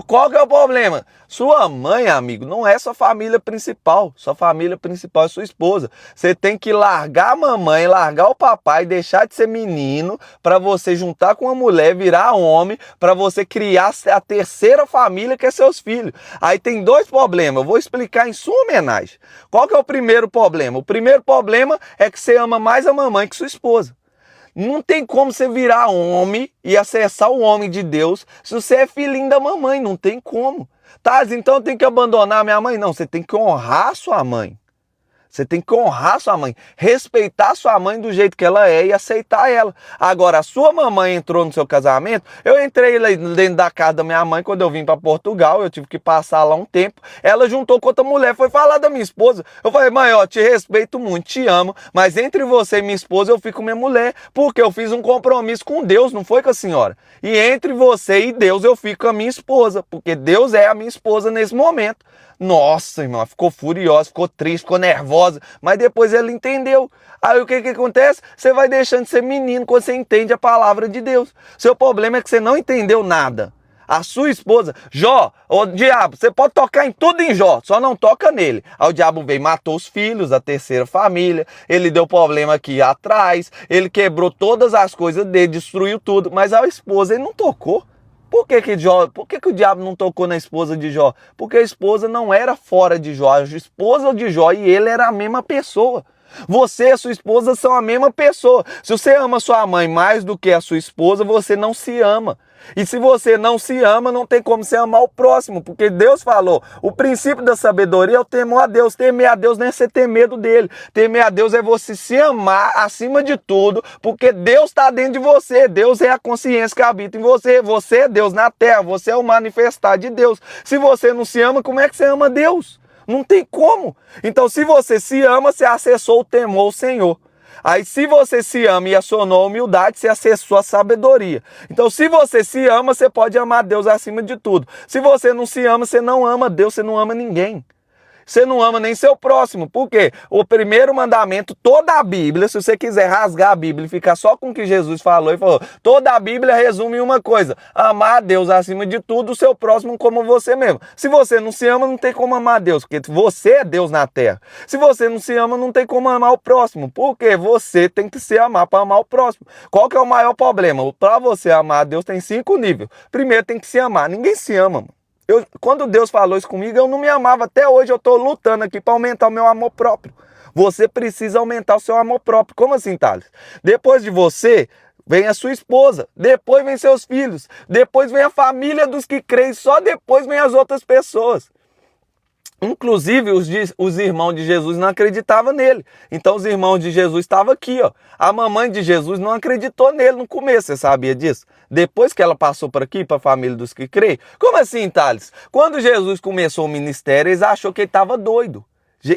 Qual que é o problema? Sua mãe, amigo, não é sua família principal. Sua família principal é sua esposa. Você tem que largar a mamãe, largar o papai, deixar de ser menino, para você juntar com uma mulher, virar homem, para você criar a terceira família que é seus filhos. Aí tem dois problemas, eu vou explicar em sua homenagem. Qual que é o primeiro problema? O primeiro problema é que você ama mais a mamãe que sua esposa. Não tem como você virar homem e acessar o homem de Deus se você é filhinho da mamãe. Não tem como. Tá, então tem que abandonar a minha mãe? Não, você tem que honrar sua mãe. Você tem que honrar sua mãe, respeitar sua mãe do jeito que ela é e aceitar ela. Agora, a sua mamãe entrou no seu casamento, eu entrei lá dentro da casa da minha mãe quando eu vim para Portugal, eu tive que passar lá um tempo. Ela juntou com outra mulher, foi falar da minha esposa. Eu falei, mãe, ó, te respeito muito, te amo, mas entre você e minha esposa eu fico minha mulher, porque eu fiz um compromisso com Deus, não foi com a senhora. E entre você e Deus eu fico com a minha esposa, porque Deus é a minha esposa nesse momento. Nossa, irmão, ficou furiosa, ficou triste, ficou nervosa, mas depois ele entendeu. Aí o que acontece? Você vai deixando de ser menino quando você entende a palavra de Deus. Seu problema é que você não entendeu nada. A sua esposa, Jó, o diabo, você pode tocar em tudo em Jó, só não toca nele. Aí o diabo veio, matou os filhos, a terceira família, ele deu problema aqui atrás, ele quebrou todas as coisas dele, destruiu tudo, mas a esposa ele não tocou. Por que o diabo não tocou na esposa de Jó? Porque a esposa não era fora de Jó, a esposa de Jó e ele era a mesma pessoa. Você e a sua esposa são a mesma pessoa. Se você ama sua mãe mais do que a sua esposa, você não se ama. E se você não se ama, não tem como você amar o próximo, porque Deus falou, o princípio da sabedoria é o temor a Deus. Temer a Deus não é você ter medo dele. Temer a Deus é você se amar acima de tudo, porque Deus está dentro de você. Deus é a consciência que habita em você. Você é Deus na terra, você é o manifestar de Deus. Se você não se ama, como é que você ama Deus? Não tem como. Então, se você se ama, você acessou o temor ao Senhor. Aí, se você se ama e acionou a humildade, você acessou a sabedoria. Então, se você se ama, você pode amar Deus acima de tudo. Se você não se ama, você não ama Deus, você não ama ninguém. Você não ama nem seu próximo. Por quê? O primeiro mandamento, toda a Bíblia, se você quiser rasgar a Bíblia e ficar só com o que Jesus falou, ele falou, toda a Bíblia resume em uma coisa, amar a Deus acima de tudo, o seu próximo como você mesmo. Se você não se ama, não tem como amar a Deus, porque você é Deus na terra. Se você não se ama, não tem como amar o próximo, porque você tem que se amar para amar o próximo. Qual que é o maior problema? Para você amar a Deus tem 5 níveis. Primeiro tem que se amar. Ninguém se ama, mano. Quando Deus falou isso comigo, eu não me amava. Até hoje eu estou lutando aqui para aumentar o meu amor próprio. Você precisa aumentar o seu amor próprio. Como assim, Thales? Depois de você, vem a sua esposa. Depois vem seus filhos. Depois vem a família dos que creem. Só depois vem as outras pessoas. Inclusive, os irmãos de Jesus não acreditavam nele. Então, os irmãos de Jesus estavam aqui, ó. A mamãe de Jesus não acreditou nele no começo, você sabia disso? Depois que ela passou por aqui, para a família dos que creem. Como assim, Thales? Quando Jesus começou o ministério, eles acharam que ele estava doido.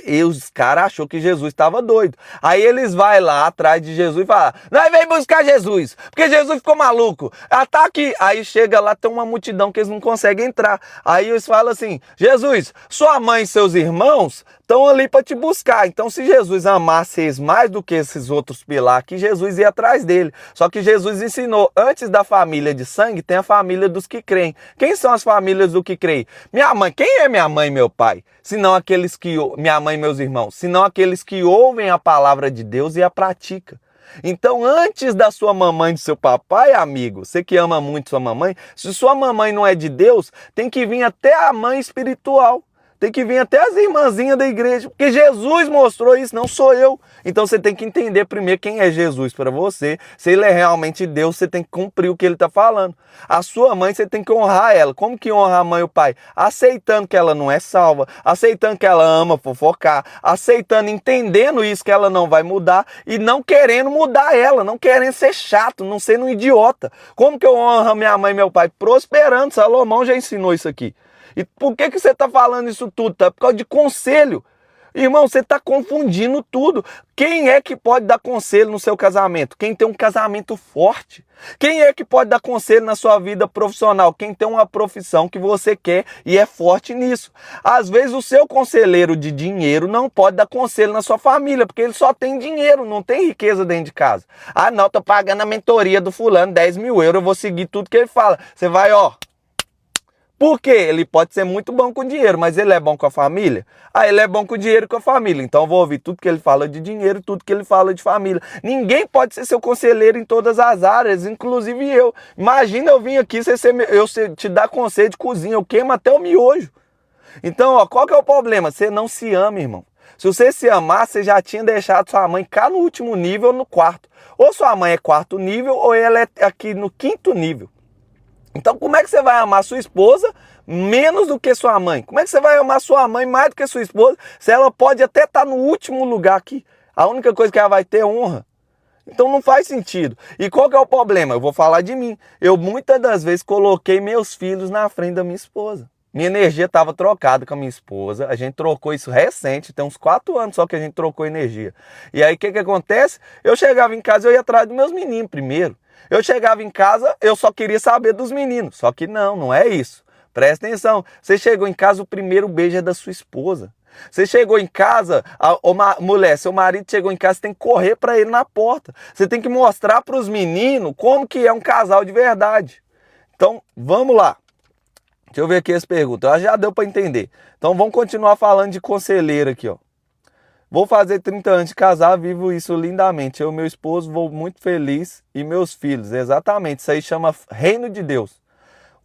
E os caras achou que Jesus estava doido. Aí eles vão lá atrás de Jesus e falam, nós vem buscar Jesus, porque Jesus ficou maluco. Ah, tá aqui. Aí chega lá, tem uma multidão que eles não conseguem entrar. Aí eles falam assim, Jesus, sua mãe e seus irmãos estão ali para te buscar. Então se Jesus amasse eles mais do que esses outros pilares aqui, Jesus ia atrás dele. Só que Jesus ensinou, antes da família de sangue, tem a família dos que creem. Quem são as famílias do que creem? Minha mãe, quem é minha mãe e meu pai? Senão aqueles que, minha mãe e meus irmãos, senão aqueles que ouvem a palavra de Deus e a praticam. Então, antes da sua mamãe e do seu papai, amigo, você que ama muito sua mamãe, se sua mamãe não é de Deus, tem que vir até a mãe espiritual. Tem que vir até as irmãzinhas da igreja, porque Jesus mostrou isso, não sou eu. Então você tem que entender primeiro quem é Jesus para você. Se ele é realmente Deus, você tem que cumprir o que ele está falando. A sua mãe, você tem que honrar ela. Como que honra a mãe e o pai? Aceitando que ela não é salva, aceitando que ela ama fofocar, aceitando, entendendo isso, que ela não vai mudar e não querendo mudar ela, não querendo ser chato, não sendo um idiota. Como que eu honro minha mãe e meu pai? Prosperando. Salomão já ensinou isso aqui. E por que você está falando isso tudo? Tá? Por causa de conselho. Irmão, você está confundindo tudo. Quem é que pode dar conselho no seu casamento? Quem tem um casamento forte. Quem é que pode dar conselho na sua vida profissional? Quem tem uma profissão que você quer e é forte nisso. Às vezes o seu conselheiro de dinheiro não pode dar conselho na sua família, porque ele só tem dinheiro, não tem riqueza dentro de casa. Ah não, tô pagando a mentoria do fulano, 10 mil euros, eu vou seguir tudo que ele fala. Você vai, ó... Por quê? Ele pode ser muito bom com dinheiro, mas ele é bom com a família? Ah, ele é bom com dinheiro e com a família. Então eu vou ouvir tudo que ele fala de dinheiro, tudo que ele fala de família. Ninguém pode ser seu conselheiro em todas as áreas, inclusive eu. Imagina eu vir aqui, eu te dar conselho de cozinha, eu queimo até o miojo. Então, ó, qual que é o problema? Você não se ama, irmão. Se você se amar, você já tinha deixado sua mãe cá no último nível ou no quarto. Ou sua mãe é 4º nível, ou ela é aqui no 5º nível. Então como é que você vai amar sua esposa menos do que sua mãe? Como é que você vai amar sua mãe mais do que sua esposa se ela pode até estar no último lugar aqui? A única coisa que ela vai ter é honra. Então não faz sentido. E qual que é o problema? Eu vou falar de mim. Eu muitas das vezes coloquei meus filhos na frente da minha esposa. Minha energia estava trocada com a minha esposa. A gente trocou isso recente, tem uns 4 anos só que a gente trocou energia. E aí o que acontece? Eu chegava em casa, eu ia atrás dos meus meninos primeiro. Eu chegava em casa, eu só queria saber dos meninos. Só que não é isso. Presta atenção. Você chegou em casa, o primeiro beijo é da sua esposa. Você chegou em casa, mulher, seu marido chegou em casa, você tem que correr para ele na porta. Você tem que mostrar para os meninos como que é um casal de verdade. Então, vamos lá. Deixa eu ver aqui as perguntas. Já deu para entender. Então, vamos continuar falando de conselheiro aqui, ó. Vou fazer 30 anos de casar, vivo isso lindamente. Eu e meu esposo, vou muito feliz e meus filhos. Exatamente, isso aí chama reino de Deus.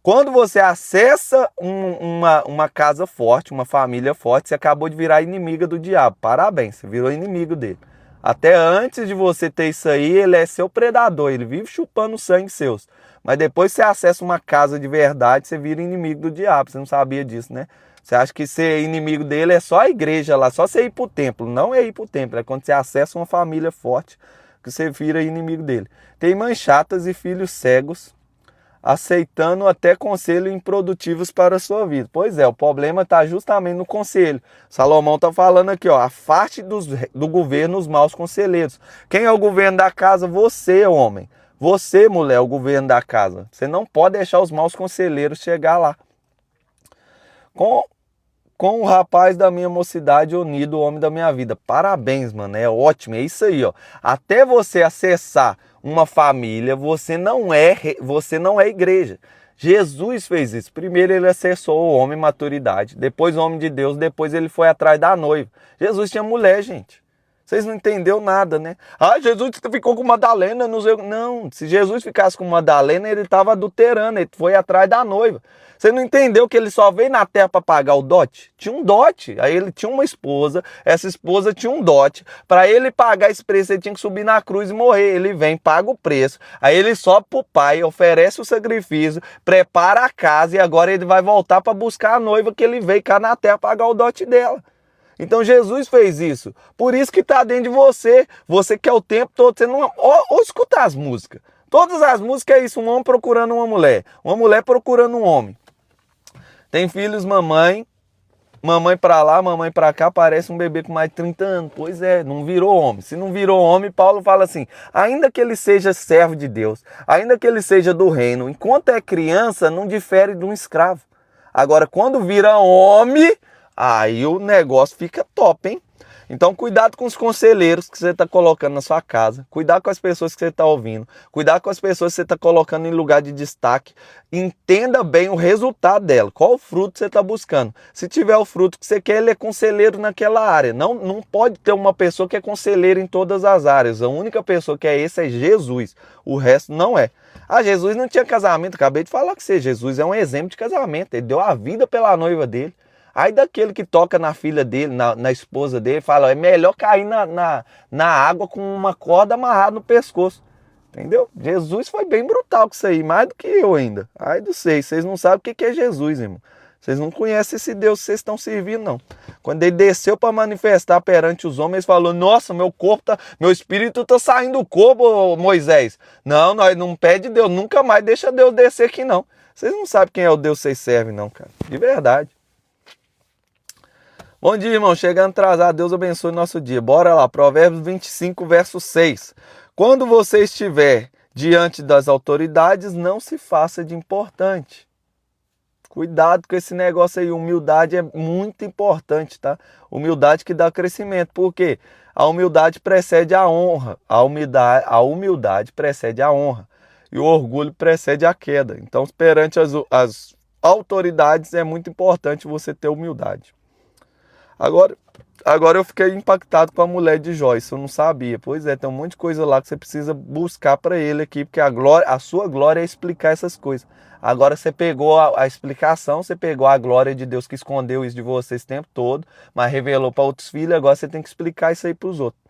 Quando você acessa uma casa forte, uma família forte, você acabou de virar inimiga do diabo. Parabéns, você virou inimigo dele. Até antes de você ter isso aí, ele é seu predador, ele vive chupando sangue seus. Mas depois que você acessa uma casa de verdade, você vira inimigo do diabo. Você não sabia disso, né? Você acha que ser inimigo dele é só a igreja lá, só você ir para o templo. Não é ir para o templo, é quando você acessa uma família forte que você vira inimigo dele. Tem mães chatas e filhos cegos, aceitando até conselhos improdutivos para a sua vida. Pois é, o problema está justamente no conselho. Salomão está falando aqui, ó, afaste do governo os maus conselheiros. Quem é o governo da casa? Você, homem. Você, mulher, é o governo da casa. Você não pode deixar os maus conselheiros chegar lá. Com o rapaz da minha mocidade unido, o homem da minha vida. Parabéns, mano, é ótimo, é isso aí, ó. Até você acessar uma família, você não é igreja. Jesus fez isso. Primeiro ele acessou o homem maturidade, depois o homem de Deus, depois ele foi atrás da noiva. Jesus tinha mulher, gente. Vocês não entenderam nada, né? Ah, Jesus ficou com Madalena, não sei. Não, se Jesus ficasse com Madalena, ele estava adulterando, ele foi atrás da noiva. Você não entendeu que ele só veio na terra para pagar o dote? Tinha um dote. Aí ele tinha uma esposa, essa esposa tinha um dote. Para ele pagar esse preço, ele tinha que subir na cruz e morrer. Ele vem, paga o preço. Aí ele sobe para o pai, oferece o sacrifício, prepara a casa e agora ele vai voltar para buscar a noiva que ele veio cá na terra pagar o dote dela. Então Jesus fez isso. Por isso que está dentro de você. Você quer o tempo todo. Você não... ou escutar as músicas. Todas as músicas é isso. Um homem procurando uma mulher procurando um homem. Tem filhos, mamãe para lá, mamãe para cá, parece um bebê com mais de 30 anos. Pois é, não virou homem. Se não virou homem, Paulo fala assim, ainda que ele seja servo de Deus, ainda que ele seja do reino, enquanto é criança, não difere de um escravo. Agora, quando vira homem, aí o negócio fica top, hein? Então, cuidado com os conselheiros que você está colocando na sua casa. Cuidado com as pessoas que você está ouvindo. Cuidado com as pessoas que você está colocando em lugar de destaque. Entenda bem o resultado dela. Qual o fruto você está buscando? Se tiver o fruto que você quer, ele é conselheiro naquela área. Não pode ter uma pessoa que é conselheiro em todas as áreas. A única pessoa que é esse é Jesus. O resto não é. Ah, Jesus não tinha casamento. Acabei de falar que você. Jesus é um exemplo de casamento. Ele deu a vida pela noiva dele. Aí daquele que toca na filha dele, na esposa dele, fala, é melhor cair na água com uma corda amarrada no pescoço. Entendeu? Jesus foi bem brutal com isso aí, mais do que eu ainda. Ai do vocês não sabem o que é Jesus, irmão. Vocês não conhecem esse Deus que vocês estão servindo, não. Quando ele desceu para manifestar perante os homens, falou, nossa, meu espírito está saindo do corpo, Moisés. Não, nós não pede Deus, nunca mais deixa Deus descer aqui, não. Vocês não sabem quem é o Deus que vocês servem, não, cara. De verdade. Bom dia, irmão. Chegando atrasado, Deus abençoe o nosso dia. Bora lá, Provérbios 25, verso 6. Quando você estiver diante das autoridades, não se faça de importante. Cuidado com esse negócio aí, humildade é muito importante, tá? Humildade que dá crescimento, porque a humildade precede a honra, a humildade precede a honra e o orgulho precede a queda. Então, perante as autoridades é muito importante você ter humildade. Agora eu fiquei impactado com a mulher de Jó, isso eu não sabia. Pois é, tem um monte de coisa lá que você precisa buscar para ele aqui, porque a sua glória é explicar essas coisas. Agora você pegou a explicação, você pegou a glória de Deus que escondeu isso de você esse tempo todo, mas revelou para outros filhos, agora você tem que explicar isso aí para os outros.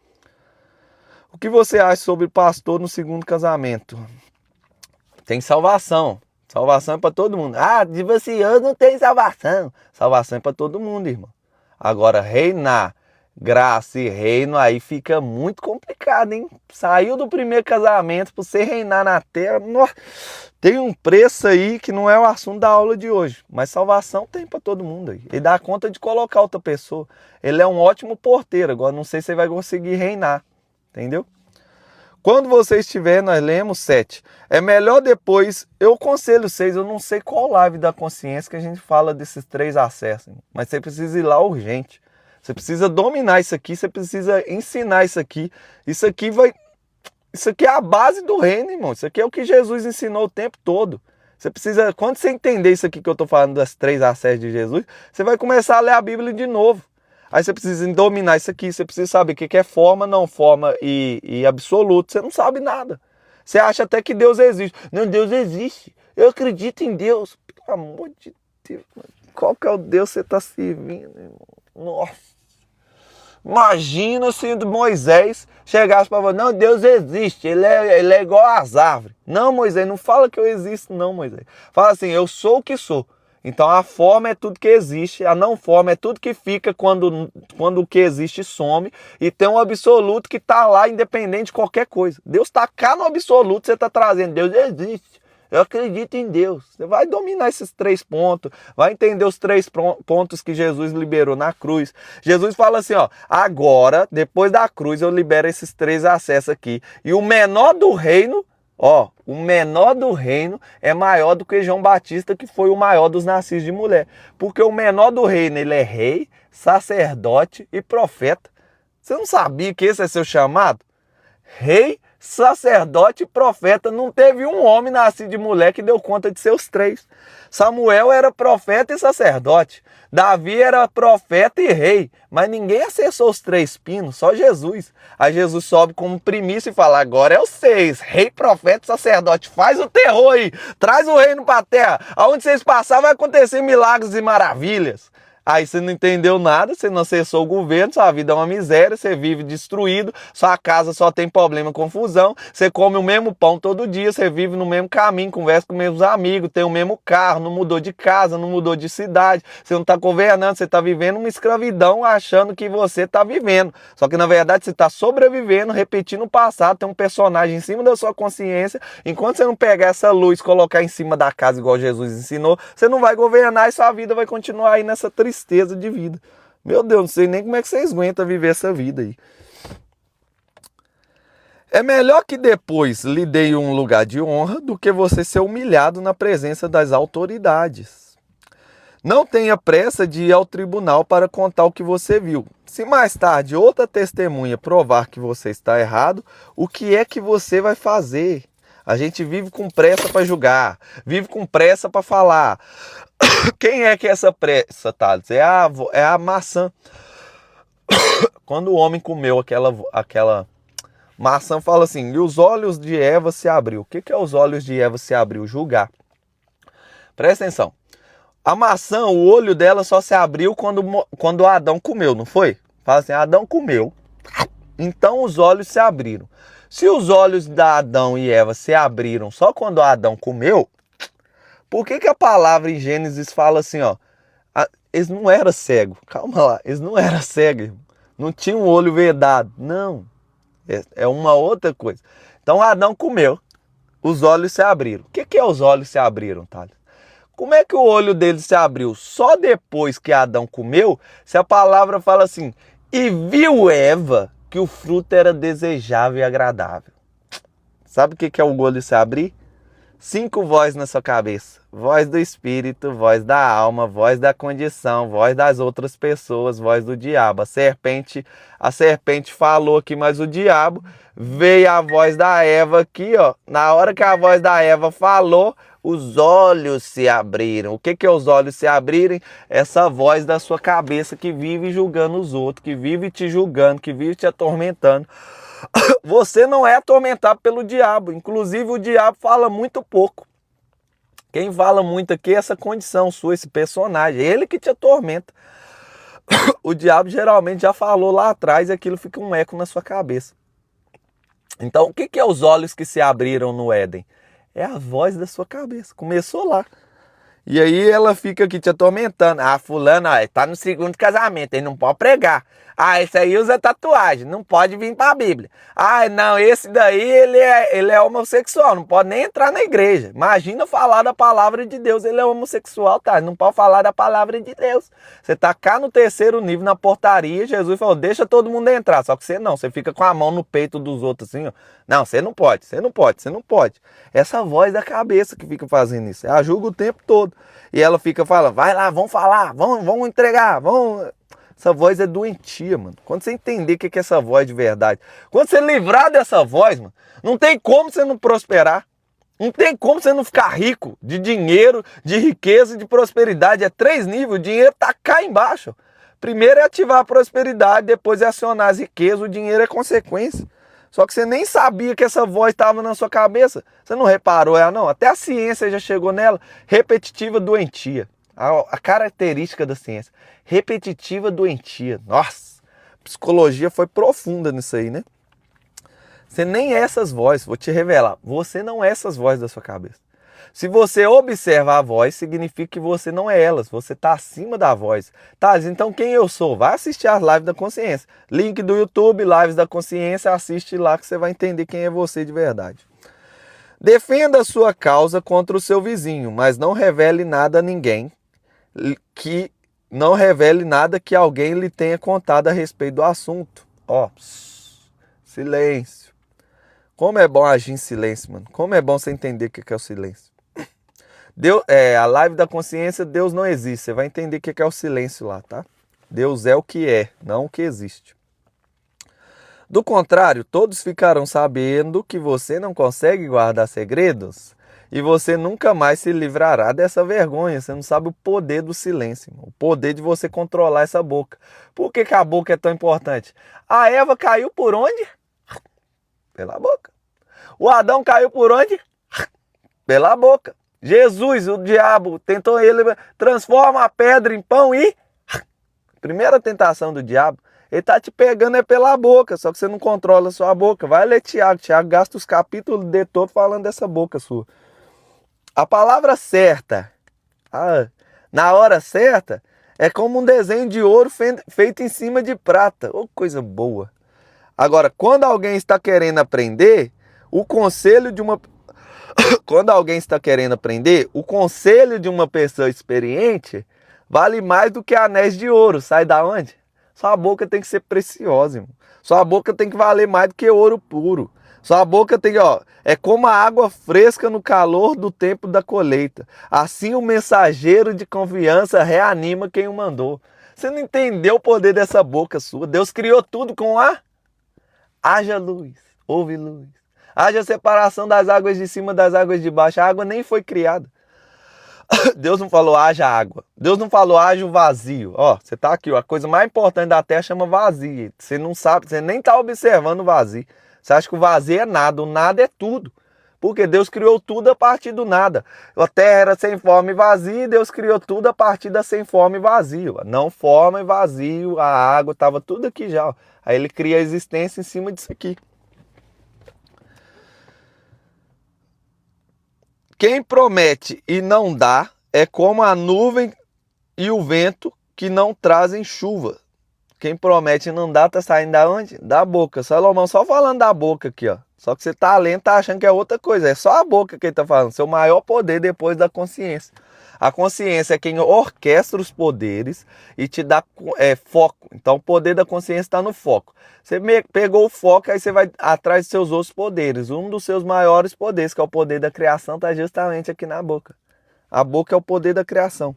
O que você acha sobre pastor no segundo casamento? Tem salvação. Salvação é para todo mundo. Ah, divorciou não tem salvação. Salvação é para todo mundo, irmão. Agora, reinar, graça e reino, aí fica muito complicado, hein? Saiu do primeiro casamento para você reinar na terra. Nossa, tem um preço aí que não é o assunto da aula de hoje. Mas salvação tem para todo mundo aí. Ele dá conta de colocar outra pessoa. Ele é um ótimo porteiro. Agora, não sei se ele vai conseguir reinar. Entendeu? Quando você estiver, nós lemos 7. É melhor depois, eu aconselho vocês, eu não sei qual live da consciência que a gente fala desses 3 acessos, mas você precisa ir lá urgente. Você precisa dominar isso aqui, você precisa ensinar isso aqui. Isso aqui é a base do reino, irmão. Isso aqui é o que Jesus ensinou o tempo todo. Você precisa, quando você entender isso aqui que eu estou falando das 3 acessos de Jesus, você vai começar a ler a Bíblia de novo. Aí você precisa dominar isso aqui, você precisa saber o que é forma, não forma e absoluto. Você não sabe nada. Você acha até que Deus existe. Não, Deus existe. Eu acredito em Deus. Pelo amor de Deus, mano. Qual que é o Deus que você está servindo, irmão? Nossa. Imagina se Moisés chegasse para você, não, Deus existe, ele é igual às árvores. Não, Moisés, não fala que eu existo, não, Moisés. Fala assim, eu sou o que sou. Então a forma é tudo que existe, a não forma é tudo que fica quando o que existe some, e tem um absoluto que está lá independente de qualquer coisa. Deus está cá no absoluto, você está trazendo, Deus existe. Eu acredito em Deus. Você vai dominar esses 3 pontos, vai entender os 3 pontos que Jesus liberou na cruz. Jesus fala assim, ó, agora, depois da cruz, eu libero esses 3 acessos aqui. E o menor do reino, ó, o menor do reino é maior do que João Batista, que foi o maior dos nascidos de mulher. Porque o menor do reino, ele é rei, sacerdote e profeta. Você não sabia que esse é seu chamado? Rei, sacerdote e profeta. Não teve um homem nascido de mulher que deu conta de seus 3. Samuel era profeta e sacerdote. Davi era profeta e rei. Mas ninguém acessou os 3 pinos, só Jesus. Aí Jesus sobe como primícia e fala, agora é os 6. Rei, profeta e sacerdote. Faz o terror aí. Traz o reino para a terra. Aonde vocês passarem vai acontecer milagres e maravilhas. Aí você não entendeu nada, você não acessou o governo, sua vida é uma miséria, você vive destruído, sua casa só tem problema, confusão, você come o mesmo pão todo dia, você vive no mesmo caminho, conversa com os mesmos amigos, tem o mesmo carro, não mudou de casa, não mudou de cidade, você não está governando, você está vivendo uma escravidão achando que você está vivendo. Só que na verdade você está sobrevivendo, repetindo o passado, tem um personagem em cima da sua consciência, enquanto você não pegar essa luz e colocar em cima da casa igual Jesus ensinou, você não vai governar e sua vida vai continuar aí nessa tristeza de vida. Meu Deus, não sei nem como é que vocês aguentam viver essa vida aí. É melhor que depois lhe dê um lugar de honra do que você ser humilhado na presença das autoridades. Não tenha pressa de ir ao tribunal para contar o que você viu. Se mais tarde outra testemunha provar que você está errado, o que é que você vai fazer? A gente vive com pressa para julgar, vive com pressa para falar. Quem é que é essa pressa, Thales? É a maçã. Quando o homem comeu aquela maçã, fala assim, e os olhos de Eva se abriu. O que é os olhos de Eva se abriu? Julgar. Presta atenção. A maçã, o olho dela só se abriu quando Adão comeu, não foi? Fala assim, Adão comeu, então os olhos se abriram. Se os olhos de Adão e Eva se abriram só quando Adão comeu, por que a palavra em Gênesis fala assim, ó, eles não eram cegos, calma lá, eles não eram cegos, não tinham um olho vedado, não, é uma outra coisa. Então Adão comeu, os olhos se abriram. O que é os olhos se abriram, Thales? Como é que o olho dele se abriu? Só depois que Adão comeu, se a palavra fala assim, e viu Eva que o fruto era desejável e agradável. Sabe o que é o olho se abrir? 5 vozes na sua cabeça. Voz do espírito, voz da alma, voz da condição, voz das outras pessoas, voz do diabo. A serpente falou aqui, mas o diabo veio a voz da Eva aqui, ó. Na hora que a voz da Eva falou, os olhos se abriram. O que é os olhos se abrirem? Essa voz da sua cabeça que vive julgando os outros, que vive te julgando, que vive te atormentando. Você não é atormentado pelo diabo. Inclusive o diabo fala muito pouco. Quem fala muito aqui é essa condição sua, esse personagem. Ele que te atormenta. O diabo geralmente já falou lá atrás e aquilo fica um eco na sua cabeça. Então o que é os olhos que se abriram no Éden? É a voz da sua cabeça. Começou lá. E aí ela fica aqui te atormentando. Ah, fulano, ó, tá no segundo casamento, ele não pode pregar. Ah, esse aí usa tatuagem, não pode vir para a Bíblia. Ah, não, esse daí ele é homossexual, não pode nem entrar na igreja. Imagina falar da palavra de Deus, ele é homossexual, tá? Não pode falar da palavra de Deus. Você tá cá no terceiro nível, na portaria, Jesus falou, deixa todo mundo entrar. Só que você não, você fica com a mão no peito dos outros assim, ó. Não, você não pode, você não pode, você não pode. Essa voz da cabeça que fica fazendo isso, ela julga o tempo todo. E ela fica falando, vai lá, vamos falar, vamos entregar, vamos... Essa voz é doentia, mano. Quando você entender o que é essa voz de verdade, quando você livrar dessa voz, mano, não tem como você não prosperar. Não tem como você não ficar rico de dinheiro, de riqueza e de prosperidade. É 3 níveis, o dinheiro tá cá embaixo. Primeiro é ativar a prosperidade, depois é acionar as riquezas, o dinheiro é consequência. Só que você nem sabia que essa voz estava na sua cabeça. Você não reparou ela, não? Até a ciência já chegou nela. Repetitiva doentia. A característica da ciência. Repetitiva doentia. Nossa, psicologia foi profunda nisso aí, né? Você nem é essas vozes, vou te revelar. Você não é essas vozes da sua cabeça. Se você observa a voz, significa que você não é elas. Você está acima da voz. Tá, então quem eu sou? Vai assistir as lives da consciência. Link do YouTube, lives da consciência, assiste lá que você vai entender quem é você de verdade. Defenda a sua causa contra o seu vizinho, mas não revele nada a ninguém que alguém lhe tenha contado a respeito do assunto. Ó, silêncio. Como é bom agir em silêncio, mano. Como é bom você entender o que é o silêncio. A live da consciência, Deus não existe. Você vai entender o que é o silêncio lá, tá? Deus é o que é, não o que existe. Do contrário, todos ficarão sabendo que você não consegue guardar segredos e você nunca mais se livrará dessa vergonha. Você não sabe o poder do silêncio, o poder de você controlar essa boca. Por que a boca é tão importante? A Eva caiu por onde? Pela boca. O Adão caiu por onde? Pela boca. Jesus, o diabo, tentou ele, transforma a pedra em pão e... Primeira tentação do diabo, ele tá te pegando pela boca, só que você não controla a sua boca. Vai ler Tiago, Tiago gasta os capítulos de todo falando dessa boca sua. A palavra certa, na hora certa, é como um desenho de ouro feito em cima de prata. Oh, coisa boa. Agora, quando alguém está querendo aprender, o conselho de uma pessoa experiente vale mais do que anéis de ouro. Sai da onde? Sua boca tem que ser preciosa, irmão. Sua boca tem que valer mais do que ouro puro. Sua boca tem que, é como a água fresca no calor do tempo da colheita. Assim o mensageiro de confiança reanima quem o mandou. Você não entendeu o poder dessa boca sua. Deus criou tudo com haja luz, houve luz. Haja separação das águas de cima das águas de baixo. A água nem foi criada. Deus não falou haja água. Deus não falou haja o vazio. Você tá aqui, a coisa mais importante da terra chama vazio. Você não sabe, você nem tá observando o vazio. Você acha que o vazio é nada, o nada é tudo. Porque Deus criou tudo a partir do nada. A terra era sem forma e vazia e Deus criou tudo a partir da sem forma e vazio. Não forma e vazio, a água, estava tudo aqui já. Aí ele cria a existência em cima disso aqui. Quem promete e não dá é como a nuvem e o vento que não trazem chuva. Quem promete e não dá tá saindo da onde? Da boca. Salomão só falando da boca aqui, ó. Só que você tá lendo, tá achando que é outra coisa. É só a boca que ele tá falando. Seu maior poder depois da consciência. A consciência é quem orquestra os poderes e te dá foco. Então o poder da consciência está no foco. Você pegou o foco, aí você vai atrás de seus outros poderes. Um dos seus maiores poderes, que é o poder da criação, está justamente aqui na boca. A boca é o poder da criação.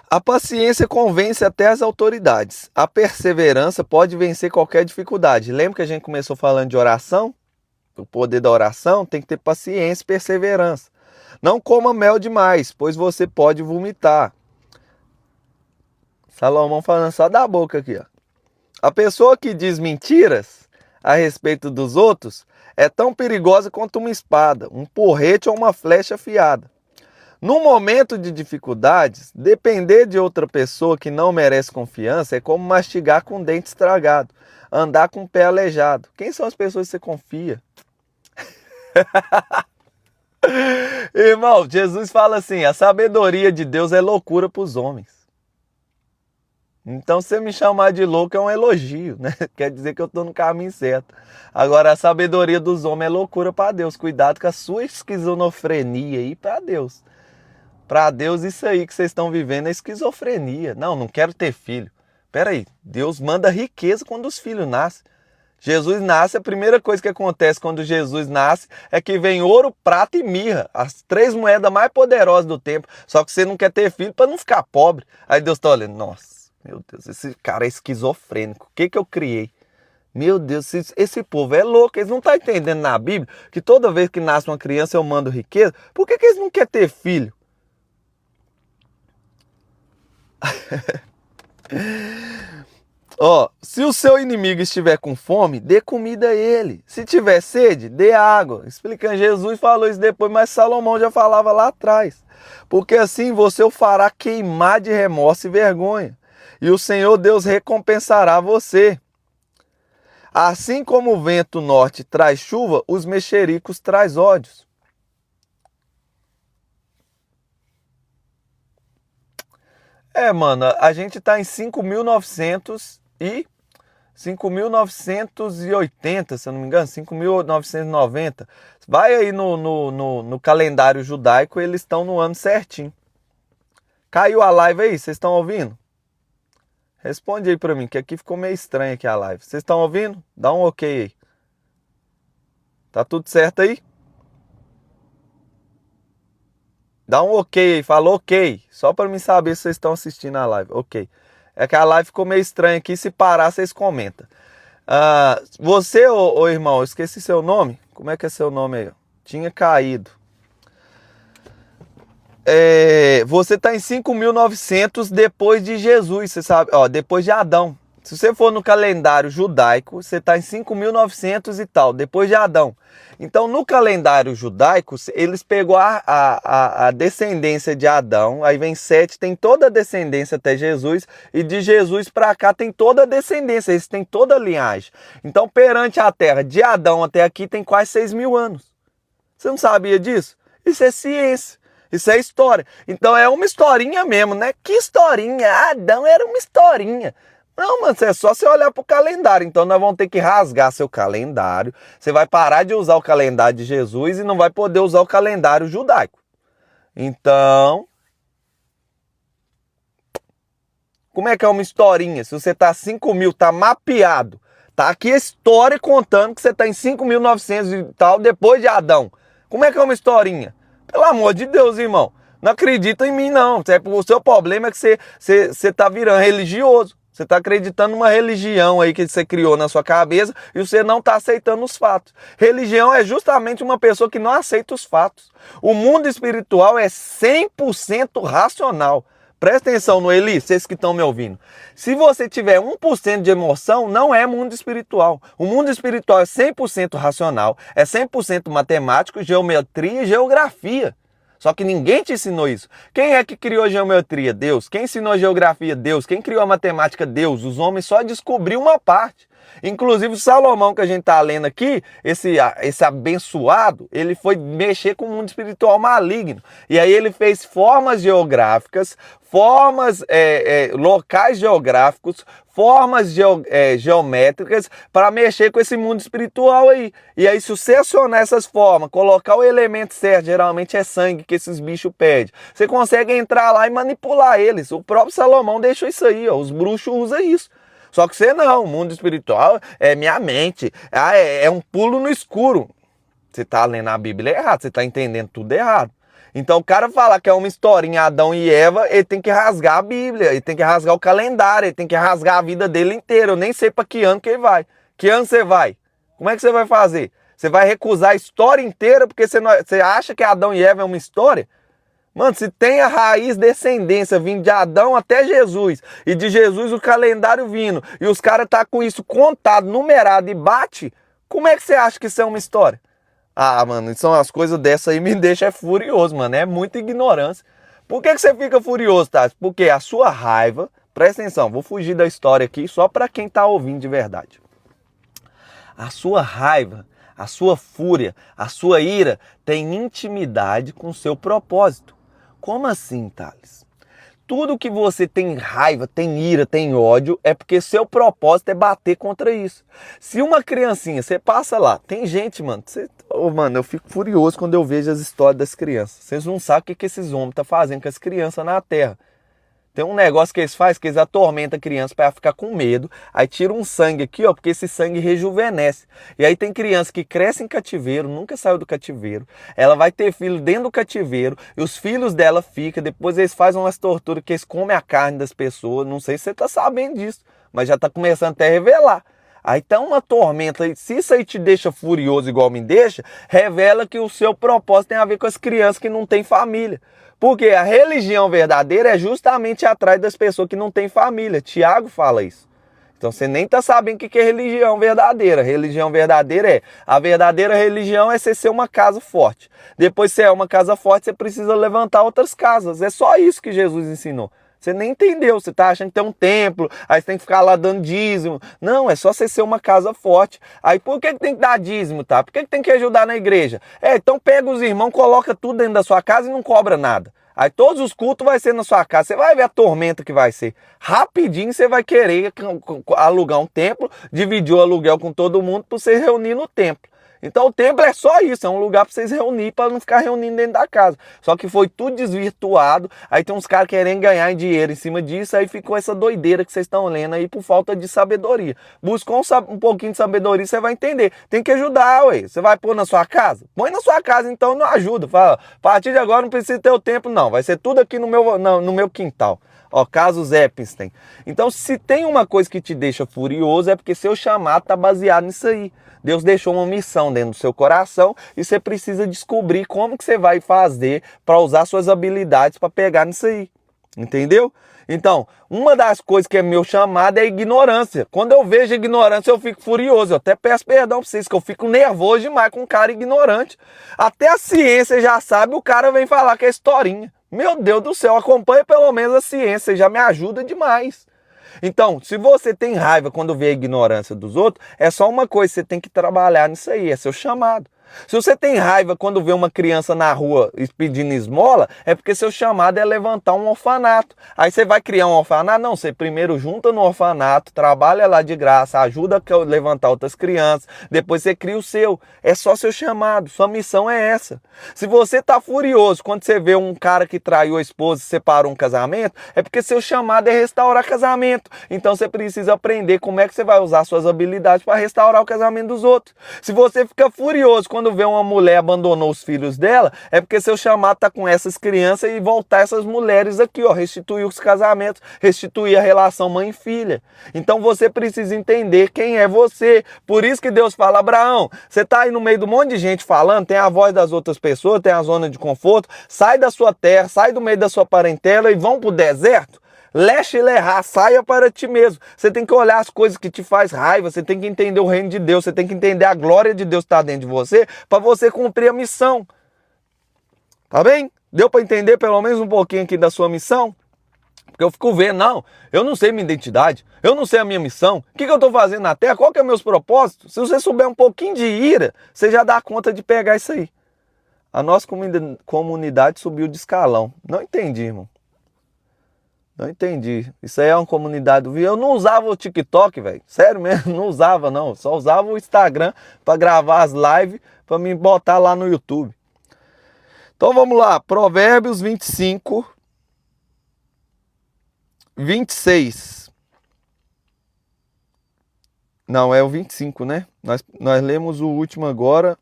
A paciência convence até as autoridades. A perseverança pode vencer qualquer dificuldade. Lembra que a gente começou falando de oração? O poder da oração tem que ter paciência e perseverança. Não coma mel demais, pois você pode vomitar. Salomão falando só da boca aqui, ó. A pessoa que diz mentiras a respeito dos outros é tão perigosa quanto uma espada, um porrete ou uma flecha afiada. No momento de dificuldades, depender de outra pessoa que não merece confiança é como mastigar com dente estragado, andar com o pé aleijado. Quem são as pessoas que você confia? Irmão, Jesus fala assim, a sabedoria de Deus é loucura para os homens. Então, se você me chamar de louco é um elogio, né? Quer dizer que eu estou no caminho certo. Agora, a sabedoria dos homens é loucura para Deus. Cuidado com a sua esquizofrenia aí para Deus. Para Deus, isso aí que vocês estão vivendo é esquizofrenia. Não, não quero ter filho. Peraí, Deus manda riqueza quando os filhos nascem. Jesus nasce, a primeira coisa que acontece quando Jesus nasce é que vem ouro, prata e mirra, as 3 moedas mais poderosas do tempo. Só que você não quer ter filho para não ficar pobre. Aí Deus está olhando, nossa, meu Deus, esse cara é esquizofrênico. O que eu criei? Meu Deus, esse povo é louco. Eles não estão entendendo na Bíblia que toda vez que nasce uma criança eu mando riqueza. Por que eles não querem ter filho? Ó, se o seu inimigo estiver com fome, dê comida a ele. Se tiver sede, dê água. Explicando, Jesus falou isso depois, mas Salomão já falava lá atrás. Porque assim você o fará queimar de remorso e vergonha. E o Senhor Deus recompensará você. Assim como o vento norte traz chuva, os mexericos traz ódios. Mano, a gente tá em 5.980, se eu não me engano, 5.990. Vai aí no calendário judaico, eles estão no ano certinho. Caiu a live aí, vocês estão ouvindo? Responde aí pra mim, que aqui ficou meio estranho aqui a live. Vocês estão ouvindo? Dá um ok aí. Tá tudo certo aí? Dá um ok aí, fala ok. Só pra mim saber se vocês estão assistindo a live. Ok. É que a live ficou meio estranha aqui, se parar vocês comentam. Você, ô irmão, eu esqueci seu nome. Como é que é seu nome aí? Tinha caído. Você está em 5.900 depois de Jesus, você sabe, ó, depois de Adão. Se você for no calendário judaico, você está em 5.900 e tal, depois de Adão. Então, no calendário judaico, eles pegou a descendência de Adão, aí vem Sete, tem toda a descendência até Jesus, e de Jesus para cá tem toda a descendência, eles têm toda a linhagem. Então, perante a Terra, de Adão até aqui, tem quase 6.000 anos. Você não sabia disso? Isso é ciência. Isso é história. Então é uma historinha mesmo, né? Que historinha? Adão era uma historinha. Não, mano, é só você olhar pro calendário. Então nós vamos ter que rasgar seu calendário. Você vai parar de usar o calendário de Jesus e não vai poder usar o calendário judaico. Então, como é que é uma historinha? Se você tá 5.000, tá mapeado. Tá aqui a história contando que você tá em 5.900 e tal, depois de Adão. Como é que é uma historinha? Pelo amor de Deus, irmão. Não acredita em mim, não. O seu problema é que você tá virando religioso. Você está acreditando numa religião aí que você criou na sua cabeça e você não está aceitando os fatos. Religião é justamente uma pessoa que não aceita os fatos. O mundo espiritual é 100% racional. Presta atenção no Eli, vocês que estão me ouvindo. Se você tiver 1% de emoção, não é mundo espiritual. O mundo espiritual é 100% racional, é 100% matemático, geometria e geografia. Só que ninguém te ensinou isso. Quem é que criou a geometria? Deus. Quem ensinou a geografia? Deus. Quem criou a matemática? Deus. Os homens só descobriram uma parte. Inclusive o Salomão que a gente está lendo aqui, esse abençoado, ele foi mexer com o mundo espiritual maligno. E aí ele fez formas geográficas, locais geográficos, formas geométricas para mexer com esse mundo espiritual aí. E aí, se você acionar essas formas, colocar o elemento certo, geralmente é sangue que esses bichos pedem, você consegue entrar lá e manipular eles. O próprio Salomão deixou isso aí, ó, os bruxos usam isso. Só que você não, o mundo espiritual é minha mente, é um pulo no escuro. Você está lendo a Bíblia errado, você está entendendo tudo errado. Então o cara falar que é uma historinha Adão e Eva, ele tem que rasgar a Bíblia, ele tem que rasgar o calendário, ele tem que rasgar a vida dele inteira. Eu nem sei para que ano que ele vai. Que ano você vai? Como é que você vai fazer? Você vai recusar a história inteira porque você acha que Adão e Eva é uma história? Mano, se tem a raiz descendência vindo de Adão até Jesus, e de Jesus o calendário vindo, e os caras tá com isso contado, numerado e bate, como é que você acha que isso é uma história? Ah, mano, são as coisas dessa aí me deixa furioso, mano, é muita ignorância. Por que você fica furioso, Tati? Porque a sua raiva, presta atenção, vou fugir da história aqui só para quem tá ouvindo de verdade. A sua raiva, a sua fúria, a sua ira tem intimidade com o seu propósito. Como assim, Thales? tudo que você tem raiva, tem ira, tem ódio, é porque seu propósito é bater contra isso. Se uma criancinha, você passa lá, tem gente, mano, mano, eu fico furioso quando eu vejo as histórias das crianças. Vocês não sabem o que esses homens estão fazendo com as crianças na terra. Tem um negócio que eles fazem, que eles atormentam a criança para ela ficar com medo. Aí tira um sangue aqui, ó, porque esse sangue rejuvenesce. E aí tem criança que cresce em cativeiro, nunca saiu do cativeiro. Ela vai ter filho dentro do cativeiro e os filhos dela ficam. Depois eles fazem umas torturas que eles comem a carne das pessoas. Não sei se você tá sabendo disso, mas já tá começando até a revelar. Aí tá uma tormenta. Se isso aí te deixa furioso igual me deixa, revela que o seu propósito tem a ver com as crianças que não têm família. Porque a religião verdadeira é justamente atrás das pessoas que não têm família. Tiago fala isso. Então você nem está sabendo o que é religião verdadeira. Religião verdadeira é... A verdadeira religião é você ser uma casa forte. Depois que você é uma casa forte, você precisa levantar outras casas. É só isso que Jesus ensinou. Você nem entendeu, você está achando que tem um templo, aí você tem que ficar lá dando dízimo. Não, é só você ser uma casa forte. Aí por que tem que dar dízimo, tá? Por que tem que ajudar na igreja? Então pega os irmãos, coloca tudo dentro da sua casa e não cobra nada. Aí todos os cultos vai ser na sua casa. Você vai ver a tormenta que vai ser. Rapidinho você vai querer alugar um templo, dividir o aluguel com todo mundo para você reunir no templo. Então o templo é só isso, é um lugar para vocês reunir, para não ficar reunindo dentro da casa. Só que foi tudo desvirtuado, aí tem uns caras querendo ganhar dinheiro em cima disso, aí ficou essa doideira que vocês estão lendo aí por falta de sabedoria. Buscou um pouquinho de sabedoria, você vai entender. Tem que ajudar, ué. Você vai pôr na sua casa? Põe na sua casa, então não ajuda. Fala, a partir de agora não precisa ter o templo, não. Vai ser tudo aqui no meu quintal. Ó, casos Epstein. Então, se tem uma coisa que te deixa furioso, é porque seu chamado está baseado nisso aí. Deus deixou uma missão dentro do seu coração e você precisa descobrir como que você vai fazer para usar suas habilidades para pegar nisso aí. Entendeu? Então, uma das coisas que é meu chamado é ignorância. Quando eu vejo ignorância, eu fico furioso. Eu até peço perdão para vocês, que eu fico nervoso demais com um cara ignorante. Até a ciência já sabe, o cara vem falar que é historinha. Meu Deus do céu, acompanha pelo menos a ciência, já me ajuda demais. Então, se você tem raiva quando vê a ignorância dos outros, é só uma coisa, você tem que trabalhar nisso aí, é seu chamado. Se você tem raiva quando vê uma criança na rua pedindo esmola, é porque seu chamado é levantar um orfanato. Aí você vai criar um orfanato? Não, você primeiro junta no orfanato, trabalha lá de graça, ajuda a levantar outras crianças, depois você cria o seu. É só seu chamado, sua missão é essa. Se você está furioso quando você vê um cara que traiu a esposa e separou um casamento, é porque seu chamado é restaurar casamento. Então você precisa aprender como é que você vai usar suas habilidades para restaurar o casamento dos outros. Se você fica furioso quando vê uma mulher abandonou os filhos dela, é porque seu chamado está com essas crianças e voltar essas mulheres aqui, ó, restituir os casamentos, restituir a relação mãe e filha. Então você precisa entender quem é você. Por isso que Deus fala, Abraão, você está aí no meio de um monte de gente falando, tem a voz das outras pessoas, tem a zona de conforto, sai da sua terra, sai do meio da sua parentela e vão para o deserto. Leche lerrar, saia para ti mesmo. Você tem que olhar as coisas que te faz raiva, você tem que entender o reino de Deus, você tem que entender a glória de Deus que está dentro de você, para você cumprir a missão. Tá bem? Deu para entender pelo menos um pouquinho aqui da sua missão? Porque eu fico vendo, não, eu não sei minha identidade, eu não sei a minha missão, o que eu estou fazendo na Terra, qual que é o meus propósitos? Se você souber um pouquinho de ira, você já dá conta de pegar isso aí. A nossa comunidade subiu de escalão. Não entendi, irmão. Não entendi. Isso aí é uma comunidade do vídeo. Eu não usava o TikTok, velho. Sério mesmo, não usava não. Só usava o Instagram para gravar as lives, para me botar lá no YouTube. Então vamos lá. Provérbios 25, 26. Não, é o 25, né? Nós lemos o último agora.